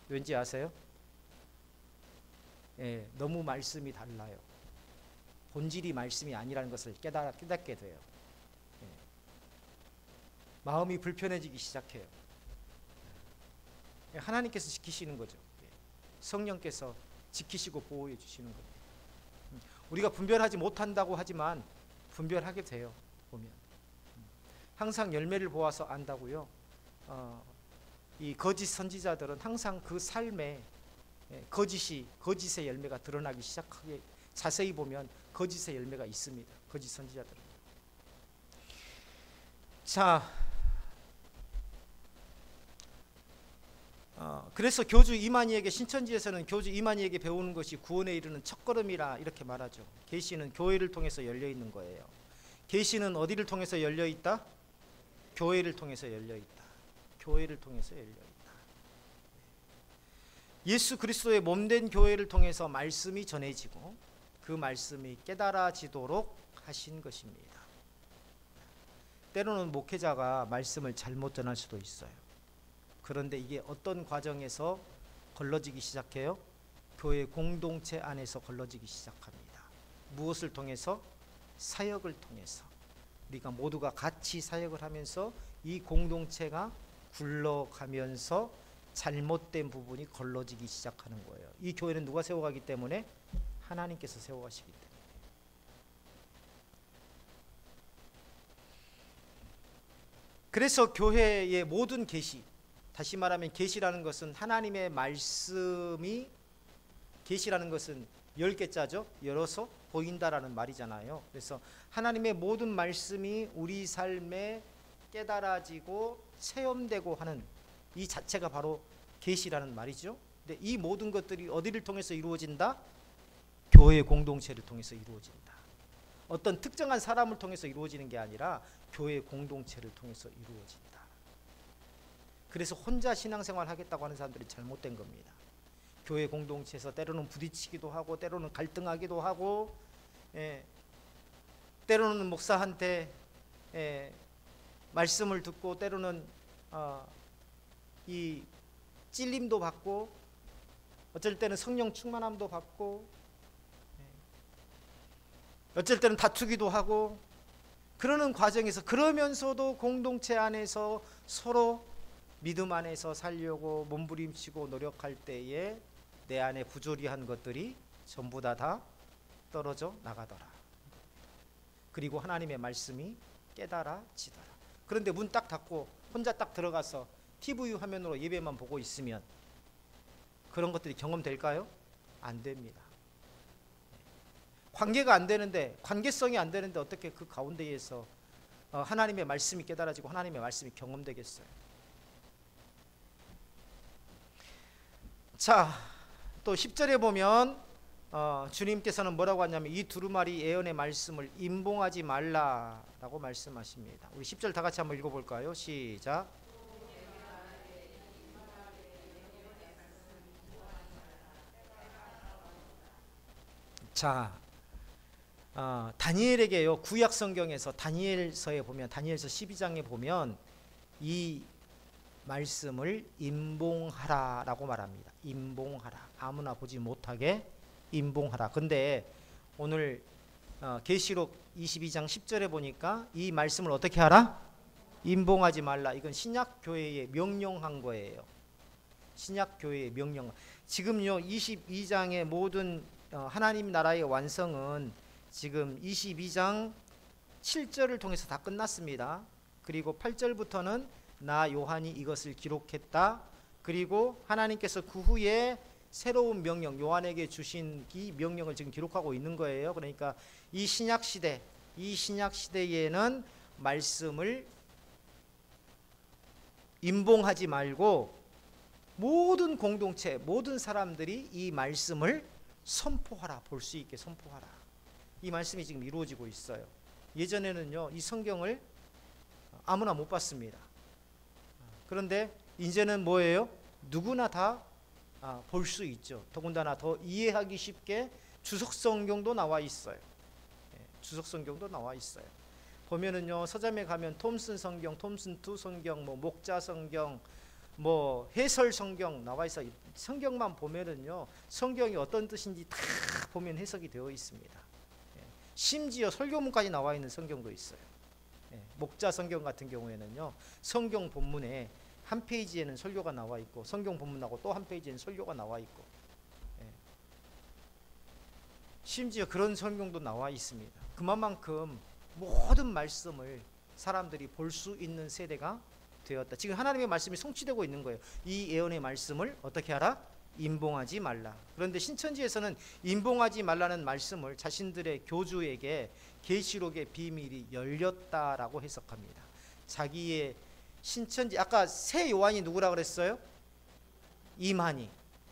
왠지 아세요? 너무 말씀이 달라요. 본질이 말씀이 아니라는 것을 깨닫게 돼요. 마음이 불편해지기 시작해요. 하나님께서 지키시는 거죠. 성령께서 지키시고 보호해 주시는 겁니다. 우리가 분별하지 못한다고 하지만 분별하게 돼요. 보면 항상 열매를 보아서 안다고요. 이 거짓 선지자들은 항상 그 삶에 거짓의 열매가 드러나기 시작하게, 자세히 보면 거짓의 열매가 있습니다. 거짓 선지자들은. 자, 그래서 교주 이만희에게, 신천지에서는 교주 이만희에게 배우는 것이 구원에 이르는 첫걸음이라 이렇게 말하죠. 계시는 교회를 통해서 열려 있는 거예요. 계시는 어디를 통해서 열려 있다? 교회를 통해서 열려 있다. 교회를 통해서 열려 있다. 예수 그리스도의 몸된 교회를 통해서 말씀이 전해지고 그 말씀이 깨달아지도록 하신 것입니다. 때로는 목회자가 말씀을 잘못 전할 수도 있어요. 그런데 이게 어떤 과정에서 걸러지기 시작해요? 교회 공동체 안에서 걸러지기 시작합니다. 무엇을 통해서? 사역을 통해서. 우리가 모두가 같이 사역을 하면서 이 공동체가 굴러가면서 잘못된 부분이 걸러지기 시작하는 거예요. 이 교회는 누가 세워가기 때문에? 하나님께서 세워가시기 때문에. 그래서 교회의 모든 계시, 다시 말하면 계시라는 것은 하나님의 말씀이, 계시라는 것은 10개자죠. 열어서 보인다라는 말이잖아요. 그래서 하나님의 모든 말씀이 우리 삶에 깨달아지고 체험되고 하는 이 자체가 바로 계시라는 말이죠. 근데 이 모든 것들이 어디를 통해서 이루어진다? 교회 공동체를 통해서 이루어진다. 어떤 특정한 사람을 통해서 이루어지는 게 아니라 교회 공동체를 통해서 이루어진다. 그래서 혼자 신앙생활 하겠다고 하는 사람들이 잘못된 겁니다. 교회 공동체에서 때로는 부딪히기도 하고 때로는 갈등하기도 하고, 때로는 목사한테 말씀을 듣고 때로는 이 찔림도 받고, 어쩔 때는 성령 충만함도 받고, 어쩔 때는 다투기도 하고, 그러는 과정에서, 그러면서도 공동체 안에서 서로 믿음 안에서 살려고 몸부림치고 노력할 때에 내 안에 부조리한 것들이 전부 다 떨어져 나가더라. 그리고 하나님의 말씀이 깨달아지더라. 그런데 문 딱 닫고 혼자 딱 들어가서 TV 화면으로 예배만 보고 있으면 그런 것들이 경험될까요? 안 됩니다. 관계가 안 되는데, 관계성이 안 되는데 어떻게 그 가운데에서 하나님의 말씀이 깨달아지고 하나님의 말씀이 경험되겠어요? 자, 또 10절에 보면 주님께서는 뭐라고 하냐면 이 두루마리 예언의 말씀을 임봉하지 말라라고 말씀하십니다. 우리 10절 다 같이 한번 읽어볼까요? 시작. 자, 다니엘에게요, 구약 성경에서 다니엘서에 보면, 다니엘서 12장에 보면 이 말씀을 임봉하라라고 말합니다. 임봉하라. 아무나 보지 못하게 임봉하라. 근데 오늘 계시록 22장 10절에 보니까 이 말씀을 어떻게 하라? 임봉하지 말라. 이건 신약 교회에 명령한 거예요. 신약 교회의 명령. 지금요 22장의 모든 하나님 나라의 완성은 지금 22장 7절을 통해서 다 끝났습니다. 그리고 8절부터는 나 요한이 이것을 기록했다. 그리고 하나님께서 그 후에 새로운 명령, 요한에게 주신 이 명령을 지금 기록하고 있는 거예요. 그러니까 이 신약 시대에는 말씀을 임봉하지 말고 모든 공동체, 모든 사람들이 이 말씀을 선포하라, 볼 수 있게 선포하라. 이 말씀이 지금 이루어지고 있어요. 예전에는요, 이 성경을 아무나 못 봤습니다. 그런데 이제는 뭐예요? 누구나 다 볼 수 있죠. 더군다나 더 이해하기 쉽게 주석 성경도 나와 있어요. 주석 성경도 나와 있어요. 보면은요, 서점에 가면 톰슨 성경, 톰슨 투 성경, 뭐 목자 성경, 뭐 해설 성경 나와 있어요. 성경만 보면은요, 성경이 어떤 뜻인지 다 보면 해석이 되어 있습니다. 심지어 설교문까지 나와 있는 성경도 있어요. 목자 성경 같은 경우에는요, 성경 본문에 한 페이지에는 설교가 나와 있고 성경 본문하고 또 한 페이지에는 설교가 나와 있고, 심지어 그런 성경도 나와 있습니다. 그만큼 모든 말씀을 사람들이 볼 수 있는 세대가 되었다. 지금 하나님의 말씀이 성취되고 있는 거예요. 이 예언의 말씀을 어떻게 하라? 임봉하지 말라. 그런데 신천지에서는 임봉하지 말라는 말씀을 자신들의 교주에게 계시록의 비밀이 열렸다라고 해석합니다. 자기의 신천지, 아까 새 요한이 누구라 그랬어요? 이만희.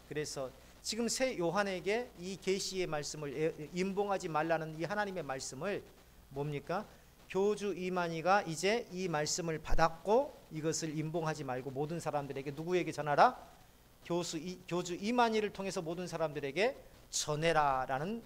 그래서 지금 새 요한에게 이 계시의 말씀을 임봉하지 말라는 이 하나님의 말씀을 뭡니까? 교주 이만희가 이제 이 말씀을 받았고 이것을 임봉하지 말고 모든 사람들에게 누구에게 전하라? 교주 이만희를 통해서 모든 사람들에게 전해라라는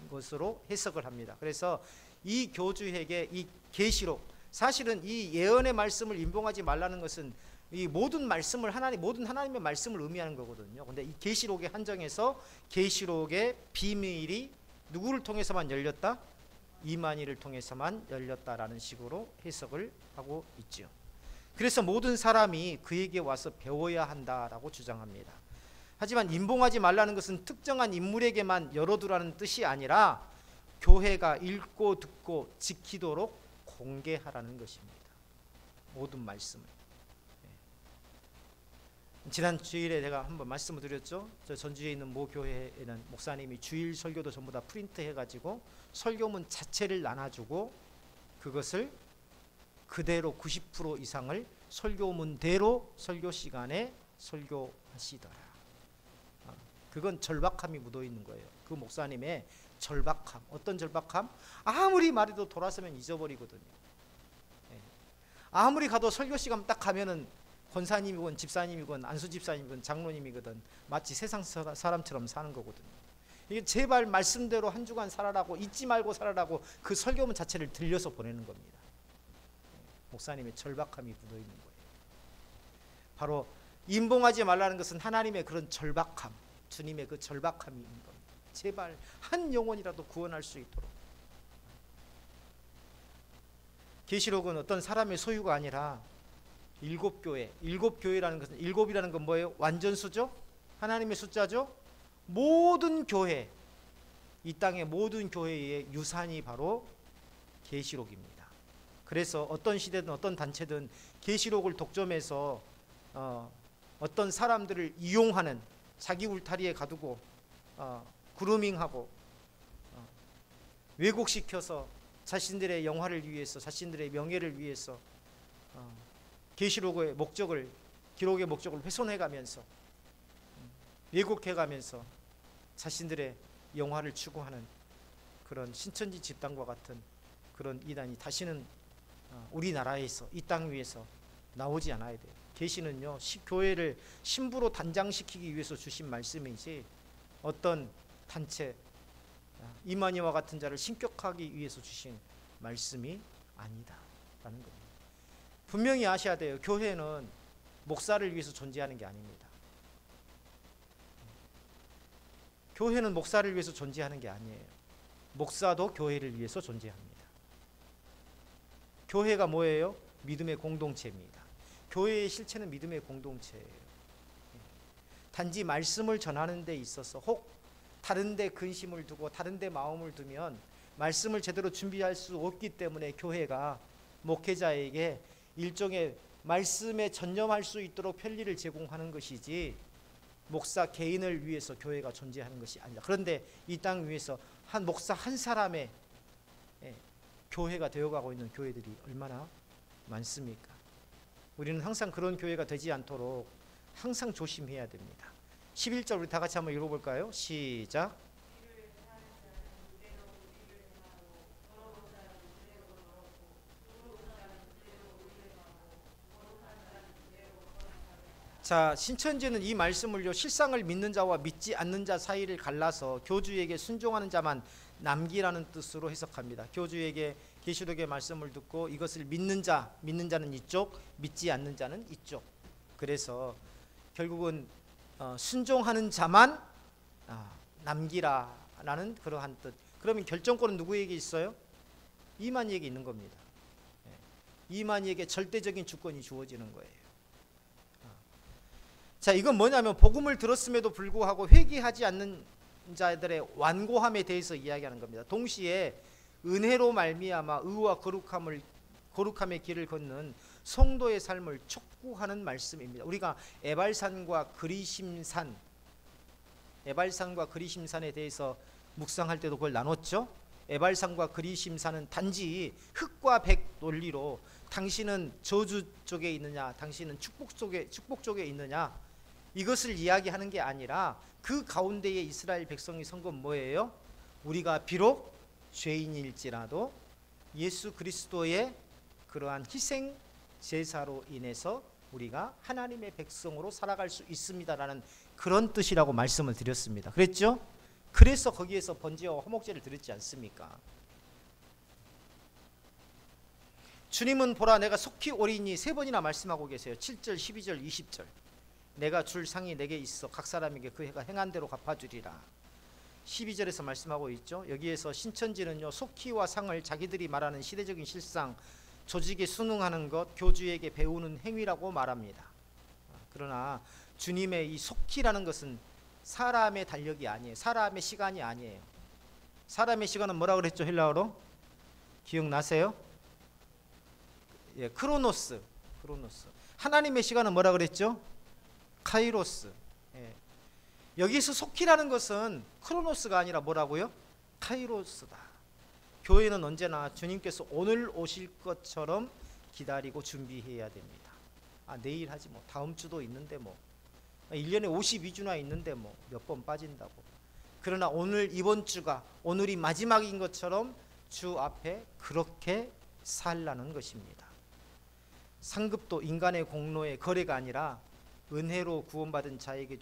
것으로 해석을 합니다. 그래서 이 교주에게 이 계시록, 사실은 이 예언의 말씀을 임봉하지 말라는 것은 이 모든 말씀을 모든 하나님의 말씀을 의미하는 거거든요. 근데 이 계시록에 한정해서 계시록의 비밀이 누구를 통해서만 열렸다? 이만희를 통해서만 열렸다라는 식으로 해석을 하고 있죠. 그래서 모든 사람이 그에게 와서 배워야 한다라고 주장합니다. 하지만 임봉하지 말라는 것은 특정한 인물에게만 열어두라는 뜻이 아니라 교회가 읽고 듣고 지키도록 공개하라는 것입니다. 모든 말씀을. 지난 주일에 제가 한번 말씀을 드렸죠. 저 전주에 있는 모 교회에는 목사님이 주일 설교도 전부 다 프린트 해가지고 설교문 자체를 나눠주고 그것을 그대로 90% 이상을 설교문대로 설교 시간에 설교하시더라. 그건 절박함이 묻어 있는 거예요. 그 목사님의 절박함. 어떤 절박함? 아무리 말해도 돌아서면 잊어버리거든요. 아무리 가도 설교 시간 딱 가면은 권사님이건 집사님이건 안수 집사님이건 장로님이거든 마치 세상 사람처럼 사는 거거든요. 이게 제발 말씀대로 한 주간 살아라고, 잊지 말고 살아라고 그 설교문 자체를 들려서 보내는 겁니다. 목사님의 절박함이 묻어 있는 거예요. 바로 임봉하지 말라는 것은 하나님의 그런 절박함, 주님의 그 절박함이 있는 겁니다. 제발 한 영혼이라도 구원할 수 있도록. 계시록은 어떤 사람의 소유가 아니라 일곱 교회라는 것은, 일곱이라는 건 뭐예요? 완전수죠? 하나님의 숫자죠? 모든 교회, 이 땅의 모든 교회의 유산이 바로 계시록입니다. 그래서 어떤 시대든 어떤 단체든 계시록을 독점해서 어떤 사람들을 이용하는, 자기 울타리에 가두고 그루밍하고 왜곡시켜서 자신들의 영화를 위해서, 자신들의 명예를 위해서 계시록의 목적을, 기록의 목적을 훼손해가면서 왜곡해가면서 자신들의 영화를 추구하는 그런 신천지 집단과 같은 그런 이단이 다시는 우리나라에서, 이 땅 위에서 나오지 않아야 돼요. 계시는요, 교회를 신부로 단장시키기 위해서 주신 말씀이지 어떤 단체, 이만희와 같은 자를 신격하기 위해서 주신 말씀이 아니다라는 겁니다. 분명히 아셔야 돼요. 교회는 목사를 위해서 존재하는 게 아닙니다. 교회는 목사를 위해서 존재하는 게 아니에요. 목사도 교회를 위해서 존재합니다. 교회가 뭐예요? 믿음의 공동체입니다. 교회의 실체는 믿음의 공동체예요. 단지 말씀을 전하는 데 있어서 혹 다른 데 근심을 두고 다른 데 마음을 두면 말씀을 제대로 준비할 수 없기 때문에 교회가 목회자에게 일종의 말씀에 전념할 수 있도록 편리를 제공하는 것이지 목사 개인을 위해서 교회가 존재하는 것이 아니다. 그런데 이 땅 위에서 한 목사 한 사람의 교회가 되어가고 있는 교회들이 얼마나 많습니까? 우리는 항상 그런 교회가 되지 않도록 항상 조심해야 됩니다. 11절 우리 다 같이 한번 읽어볼까요? 시작. 자, 신천지는 이 말씀을요, 실상을 믿는 자와 믿지 않는 자 사이를 갈라서 교주에게 순종하는 자만 남기라는 뜻으로 해석합니다. 교주에게 계시록의 말씀을 듣고 이것을 믿는 자는 이쪽, 믿지 않는 자는 이쪽. 그래서 결국은 순종하는 자만 남기라라는 그러한 뜻. 그러면 결정권은 누구에게 있어요? 이만희에게 있는 겁니다. 이만희에게 절대적인 주권이 주어지는 거예요. 자, 이건 뭐냐면 복음을 들었음에도 불구하고 회개하지 않는 자들의 완고함에 대해서 이야기하는 겁니다. 동시에 은혜로 말미암아 의와 거룩함을 거룩함의 길을 걷는 성도의 삶을 촉구하는 말씀입니다. 우리가 에발산과 그리심산에 대해서 묵상할 때도 그걸 나눴죠. 에발산과 그리심산은 단지 흙과 백 논리로 당신은 저주 쪽에 있느냐, 당신은 축복 쪽에 있느냐, 이것을 이야기하는 게 아니라 그 가운데에 이스라엘 백성이 선 건 뭐예요? 우리가 비록 죄인일지라도 예수 그리스도의 그러한 희생 제사로 인해서 우리가 하나님의 백성으로 살아갈 수 있습니다라는 그런 뜻이라고 말씀을 드렸습니다. 그랬죠? 그래서 거기에서 번제와 화목제를 드렸지 않습니까? 주님은 보라 내가 속히 오리니 3번이나 말씀하고 계세요. 7절, 12절, 20절. 내가 줄 상이 내게 있어 각 사람에게 그 해가 행한 대로 갚아주리라. 12절에서 말씀하고 있죠. 여기에서 신천지는요, 속히와 상을 자기들이 말하는 시대적인 실상, 조직에 순응하는 것, 교주에게 배우는 행위라고 말합니다. 그러나 주님의 이 속히라는 것은 사람의 달력이 아니에요. 사람의 시간이 아니에요. 사람의 시간은 뭐라 그랬죠? 헬라어로? 기억나세요? 예, 크로노스. 하나님의 시간은 뭐라 그랬죠? 카이로스. 예. 여기서 속히라는 것은 크로노스가 아니라 뭐라고요? 카이로스다. 교회는 언제나 주님께서 오늘 오실 것처럼 기다리고 준비해야 됩니다. 내일 하지 뭐, 다음 주도 있는데 뭐, 1년에 52주나 있는데 뭐 몇 번 빠진다고. 그러나 오늘, 이번 주가 오늘이 마지막인 것처럼 주 앞에 그렇게 살라는 것입니다. 상급도 인간의 공로의 거래가 아니라 은혜로 구원받은 자에게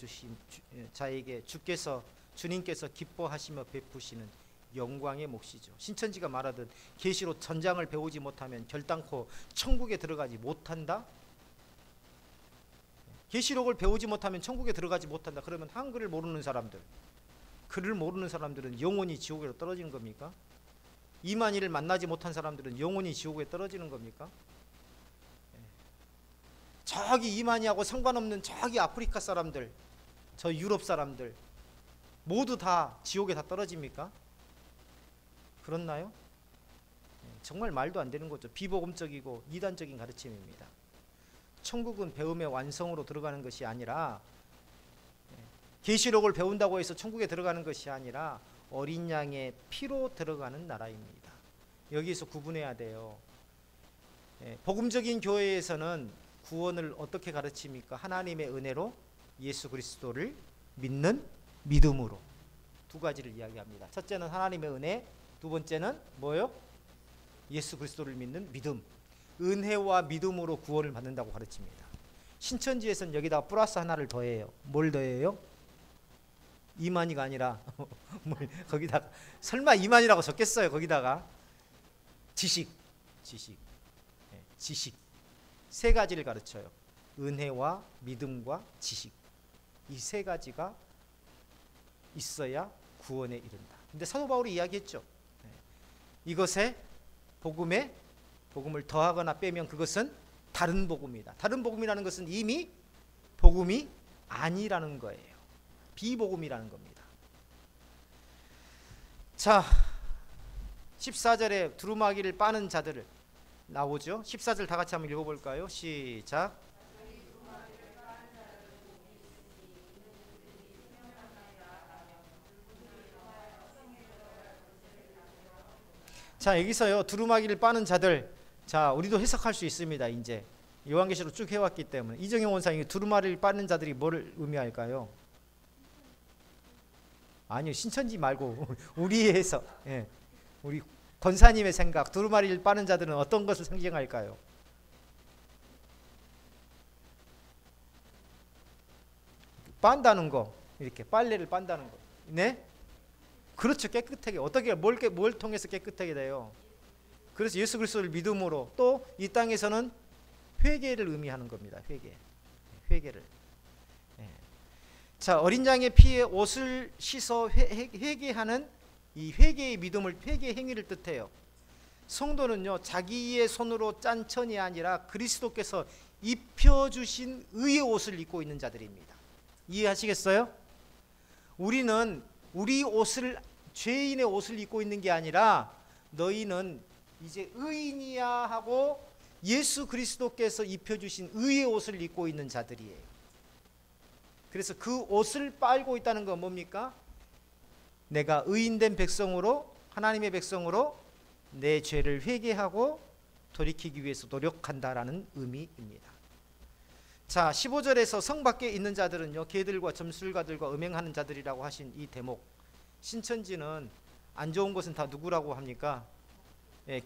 주님께서 기뻐하시며 베푸시는 영광의 몫이죠. 신천지가 말하듯 계시로 전장을 배우지 못하면 결단코 천국에 들어가지 못한다. 계시록을 배우지 못하면 천국에 들어가지 못한다. 그러면 한글을 모르는 사람들, 글을 모르는 사람들은 영원히 지옥으로 떨어지는 겁니까? 이만희를 만나지 못한 사람들은 영원히 지옥에 떨어지는 겁니까? 저기 이만희하고 상관없는 저기 아프리카 사람들, 저 유럽 사람들 모두 다 지옥에 다 떨어집니까? 그렇나요? 정말 말도 안 되는 거죠. 비복음적이고 이단적인 가르침입니다. 천국은 배움의 완성으로 들어가는 것이 아니라, 계시록을 배운다고 해서 천국에 들어가는 것이 아니라 어린 양의 피로 들어가는 나라입니다. 여기에서 구분해야 돼요. 복음적인 교회에서는 구원을 어떻게 가르칩니까? 하나님의 은혜로 예수 그리스도를 믿는 믿음으로. 두 가지를 이야기합니다. 첫째는 하나님의 은혜, 두 번째는 뭐요? 예수 그리스도를 믿는 믿음. 은혜와 믿음으로 구원을 받는다고 가르칩니다. 신천지에서는 여기다 플러스 하나를 더해요. 뭘 더해요? 이만희가 아니라 거기다가 설마 이만희라고 적겠어요? 거기다가 지식. 세 가지를 가르쳐요. 은혜와 믿음과 지식. 이 세 가지가 있어야 구원에 이른다. 근데 사도 바울이 이야기했죠. 이것에 복음을 더하거나 빼면 그것은 다른 복음이다. 다른 복음이라는 것은 이미 복음이 아니라는 거예요. 비복음이라는 겁니다. 자, 14절에 두루마기를 빠는 자들을 나오죠. 14절 다 같이 한번 읽어볼까요? 시작. 자, 여기서요, 두루마기를 빠는 자들. 자, 우리도 해석할 수 있습니다. 이제 요한계시록 쭉 해왔기 때문에. 이정영 원사님, 두루마기를 빠는 자들이 뭐를 의미할까요? 아니요, 신천지 말고 우리의 해석. 예, 우리 권사님의 생각. 두루마리를 빠는 자들은 어떤 것을 상징할까요? 빤다는 거, 이렇게 빨래를 빤다는 거. 네? 그렇죠. 깨끗하게. 어떻게 뭘 통해서 깨끗하게 돼요? 그래서 예수 그리스도를 믿음으로, 또 이 땅에서는 회개를 의미하는 겁니다. 회개를. 예. 자, 어린 양의 피에 옷을 씻어 회개하는 이 회개의 믿음을, 회개의 행위를 뜻해요. 성도는요, 자기의 손으로 짠 천이 아니라 그리스도께서 입혀주신 의의 옷을 입고 있는 자들입니다. 이해하시겠어요? 우리는 우리 옷을, 죄인의 옷을 입고 있는 게 아니라, 너희는 이제 의인이야 하고 예수 그리스도께서 입혀주신 의의 옷을 입고 있는 자들이에요. 그래서 그 옷을 빨고 있다는 건 뭡니까? 내가 의인된 백성으로, 하나님의 백성으로 내 죄를 회개하고 돌이키기 위해서 노력한다라는 의미입니다. 자, 15절에서 성 밖에 있는 자들은요, 개들과 점술가들과 음행하는 자들이라고 하신 이 대목, 신천지는 안 좋은 것은 다 누구라고 합니까?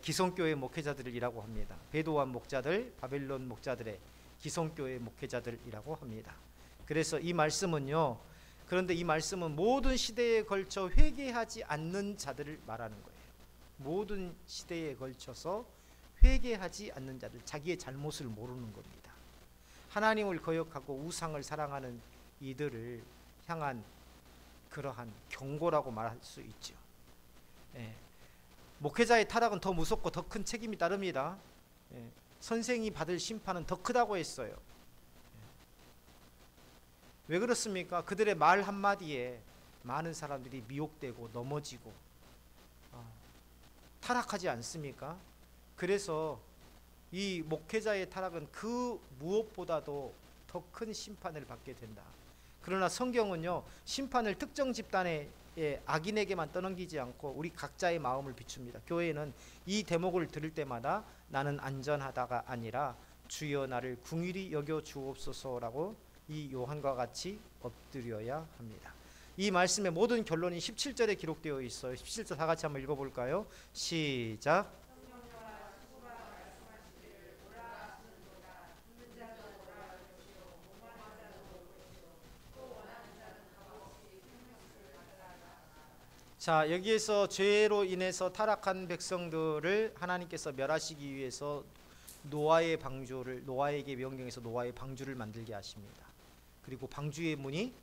기성교회 목회자들이라고 합니다. 배도한 목자들, 바벨론 목자들의 기성교회 목회자들이라고 합니다. 그래서 이 말씀은요, 그런데 이 말씀은 모든 시대에 걸쳐 회개하지 않는 자들을 말하는 거예요. 모든 시대에 걸쳐서 회개하지 않는 자들, 자기의 잘못을 모르는 겁니다. 하나님을 거역하고 우상을 사랑하는 이들을 향한 그러한 경고라고 말할 수 있죠. 목회자의 타락은 더 무섭고 더 큰 책임이 따릅니다. 선생이 받을 심판은 더 크다고 했어요. 왜 그렇습니까? 그들의 말 한마디에 많은 사람들이 미혹되고 넘어지고 타락하지 않습니까? 그래서 이 목회자의 타락은 그 무엇보다도 더 큰 심판을 받게 된다. 그러나 성경은요, 심판을 특정 집단의 악인에게만 떠넘기지 않고 우리 각자의 마음을 비춥니다. 교회는 이 대목을 들을 때마다 나는 안전하다가 아니라 주여 나를 긍휼히 여겨 주옵소서라고 이 요한과 같이 엎드려야 합니다. 이 말씀의 모든 결론이 17절에 기록되어 있어요. 17절 다 같이 한번 읽어볼까요? 시작. 자, 여기에서 죄로 인해서 타락한 백성들을 하나님께서 멸하시기 위해서 노아에게 명령해서 노아의 방주를 만들게 하십니다. 그리고 방주의 문이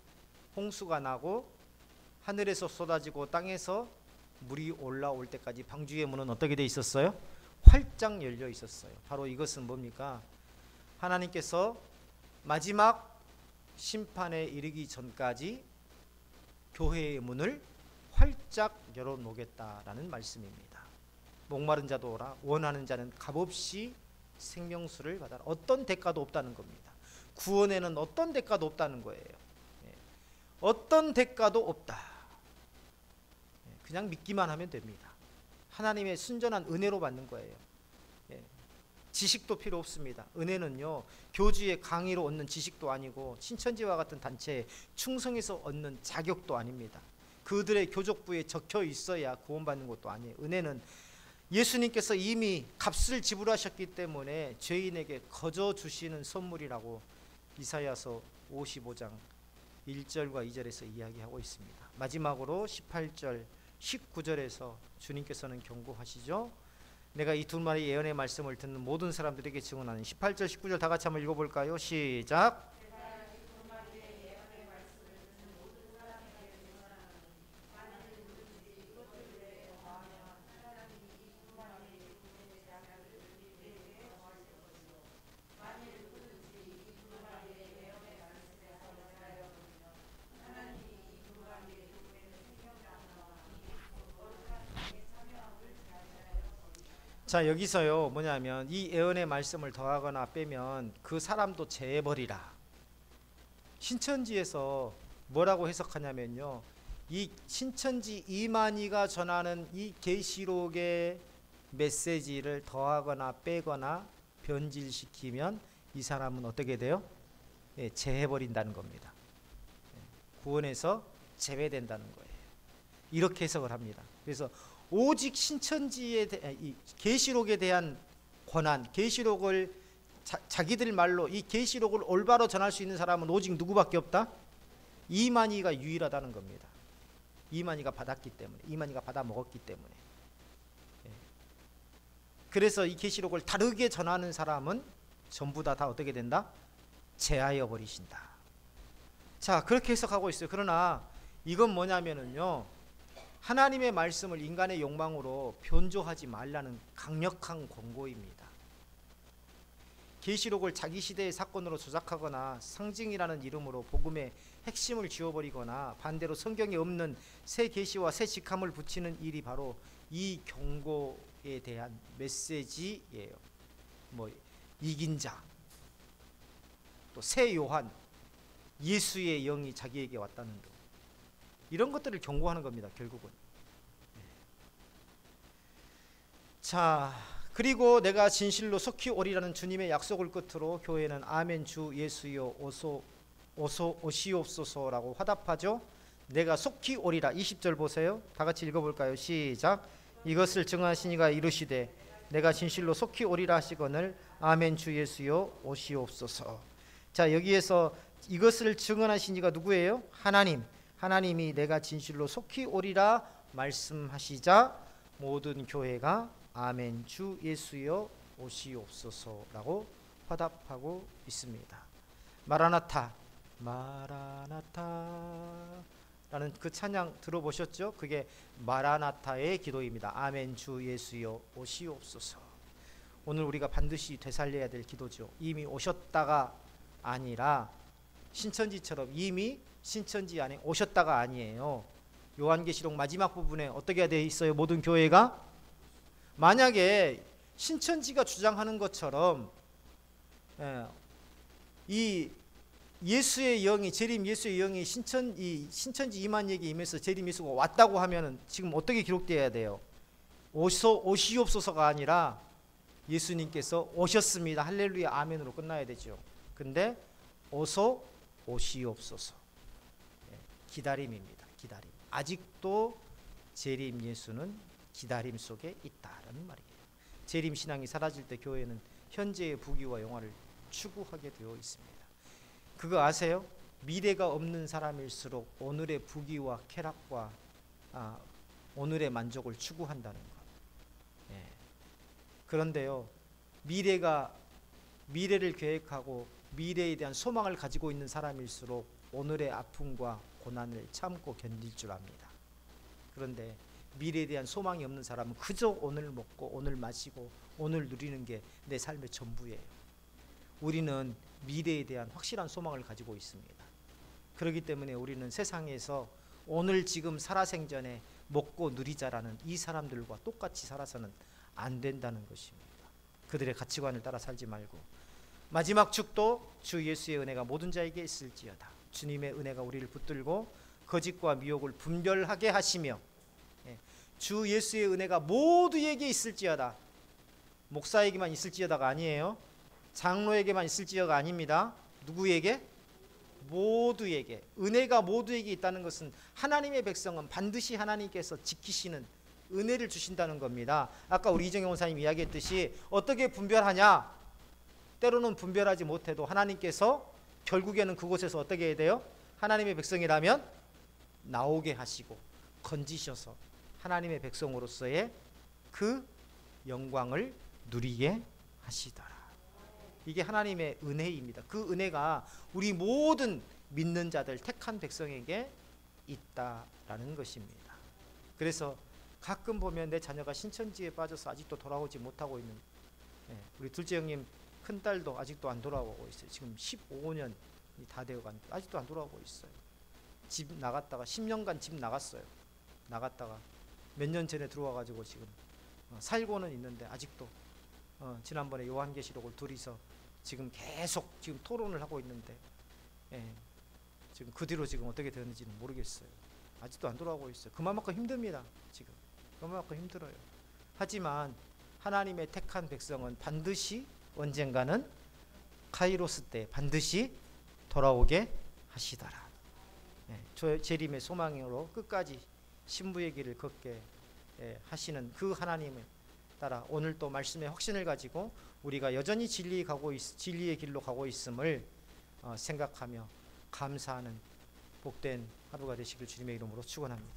홍수가 나고 하늘에서 쏟아지고 땅에서 물이 올라올 때까지 방주의 문은 어떻게 돼 있었어요? 활짝 열려 있었어요. 바로 이것은 뭡니까? 하나님께서 마지막 심판에 이르기 전까지 교회의 문을 활짝 열어놓겠다라는 말씀입니다. 목마른 자도 오라, 원하는 자는 값없이 생명수를 받아라. 어떤 대가도 없다는 겁니다. 구원에는 어떤 대가도 없다는 거예요. 어떤 대가도 없다. 그냥 믿기만 하면 됩니다. 하나님의 순전한 은혜로 받는 거예요. 지식도 필요 없습니다. 은혜는요, 교주의 강의로 얻는 지식도 아니고 신천지와 같은 단체에 충성해서 얻는 자격도 아닙니다. 그들의 교족부에 적혀 있어야 구원받는 것도 아니에요. 은혜는 예수님께서 이미 값을 지불하셨기 때문에 죄인에게 거저 주시는 선물이라고 이사야서 55장 1절과 2절에서 이야기하고 있습니다. 마지막으로 18절 19절에서 주님께서는 경고하시죠. 내가 이 두 마리 예언의 말씀을 듣는 모든 사람들에게 증언하는 18절 19절 다 같이 한번 읽어볼까요? 시작. 자, 여기서요 뭐냐면 이 예언의 말씀을 더하거나 빼면 그 사람도 제해버리라. 신천지에서 뭐라고 해석하냐면요, 이 신천지 이만희가 전하는 이 계시록의 메시지를 더하거나 빼거나 변질시키면 이 사람은 어떻게 돼요? 제해버린다는 겁니다. 구원에서 제외된다는 거예요. 이렇게 해석을 합니다. 그래서 오직 신천지의 계시록에 대한 권한, 계시록을 자기들 말로 이 계시록을 올바로 전할 수 있는 사람은 오직 누구밖에 없다? 이만희가 유일하다는 겁니다. 이만희가 받았기 때문에, 이만희가 받아 먹었기 때문에. 그래서 이 계시록을 다르게 전하는 사람은 전부 다 어떻게 된다? 제하여 버리신다. 자, 그렇게 해석하고 있어요. 그러나 이건 뭐냐면은요, 하나님의 말씀을 인간의 욕망으로 변조하지 말라는 강력한 권고입니다. 계시록을 자기 시대의 사건으로 조작하거나 상징이라는 이름으로 복음의 핵심을 지워버리거나 반대로 성경에 없는 새 계시와 새 직함을 붙이는 일이 바로 이 경고 예수에 대한 메시지예요. 뭐 이긴 자, 또 새 요한, 예수의 영이 자기에게 왔다는 것, 이런 것들을 경고하는 겁니다. 결국은. 자, 그리고 내가 진실로 속히 오리라는 주님의 약속을 끝으로 교회는 아멘 주 예수여 어서 오시옵소서라고 화답하죠. 내가 속히 오리라. 20절 보세요. 다 같이 읽어볼까요? 시작. 이것을 증하시니가 이르시되 내가 진실로 속히 오리라 하시거늘 아멘 주 예수여 오시옵소서. 자, 여기에서 이것을 증언하시니가 누구예요? 하나님. 하나님이 내가 진실로 속히 오리라 말씀하시자 모든 교회가 아멘 주 예수여 오시옵소서라고 화답하고 있습니다. 마라나타 마라나타 라는 그 찬양 들어보셨죠? 그게 마라나타의 기도입니다. 아멘 주 예수여 오시옵소서. 오늘 우리가 반드시 되살려야 될 기도죠. 이미 오셨다가 아니라 신천지처럼 이미 신천지 안에 오셨다가 아니에요. 요한계시록 마지막 부분에 어떻게 되어 있어요? 모든 교회가 만약에 신천지가 주장하는 것처럼 이 예수의 영이 재림 예수의 영이 신천지 임한에게 임해서 재림 예수가 왔다고 하면은 지금 어떻게 기록되어야 돼요? 오시옵소서가 아니라 예수님께서 오셨습니다. 할렐루야 아멘으로 끝나야 되죠. 근데 어서 오시옵소서. 기다림입니다. 기다림. 아직도 재림 예수는 기다림 속에 있다라는 말이에요. 재림 신앙이 사라질 때 교회는 현재의 부귀와 영화를 추구하게 되어 있습니다. 그거 아세요? 미래가 없는 사람일수록 오늘의 부귀와 쾌락과 오늘의 만족을 추구한다는 것. 그런데요, 미래를 계획하고 미래에 대한 소망을 가지고 있는 사람일수록 오늘의 아픔과 고난을 참고 견딜 줄 압니다. 그런데 미래에 대한 소망이 없는 사람은 그저 오늘 먹고 오늘 마시고 오늘 누리는 게 내 삶의 전부예요. 우리는 미래에 대한 확실한 소망을 가지고 있습니다. 그렇기 때문에 우리는 세상에서 오늘 지금 살아생전에 먹고 누리자라는 이 사람들과 똑같이 살아서는 안 된다는 것입니다. 그들의 가치관을 따라 살지 말고 마지막 축도 주 예수의 은혜가 모든 자에게 있을지어다. 주님의 은혜가 우리를 붙들고 거짓과 미혹을 분별하게 하시며 주 예수의 은혜가 모두에게 있을지어다. 목사에게만 있을지어다가 아니에요. 장로에게만 있을지어가 아닙니다. 누구에게? 모두에게. 은혜가 모두에게 있다는 것은 하나님의 백성은 반드시 하나님께서 지키시는 은혜를 주신다는 겁니다. 아까 우리 이정영 원사님 이야기했듯이 어떻게 분별하냐? 때로는 분별하지 못해도 하나님께서 결국에는 그곳에서 어떻게 해야 돼요? 하나님의 백성이라면 나오게 하시고 건지셔서 하나님의 백성으로서의 그 영광을 누리게 하시더라. 이게 하나님의 은혜입니다. 그 은혜가 우리 모든 믿는 자들 택한 백성에게 있다라는 것입니다. 그래서 가끔 보면 내 자녀가 신천지에 빠져서 아직도 돌아오지 못하고 있는 우리 둘째 형님 큰딸도 아직도 안 돌아오고 있어요. 지금 15년이 다 되어가니까 아직도 안 돌아오고 있어요. 집 나갔다가 10년간 집 나갔어요. 나갔다가 몇 년 전에 들어와가지고 지금 살고는 있는데 아직도 지난번에 요한계시록을 둘이서 지금 계속 지금 토론을 하고 있는데 지금 그 뒤로 지금 어떻게 되는지는 모르겠어요. 아직도 안 돌아오고 있어요. 그만큼 힘듭니다. 지금 그만큼 힘들어요. 하지만 하나님의 택한 백성은 반드시 언젠가는 카이로스 때 반드시 돌아오게 하시더라. 재림의 소망으로 끝까지 신부의 길을 걷게 하시는 그 하나님을 따라 오늘 또 말씀의 확신을 가지고 우리가 여전히 진리의 길로 가고 있음을 생각하며 감사하는 복된 하루가 되시길 주님의 이름으로 축원합니다.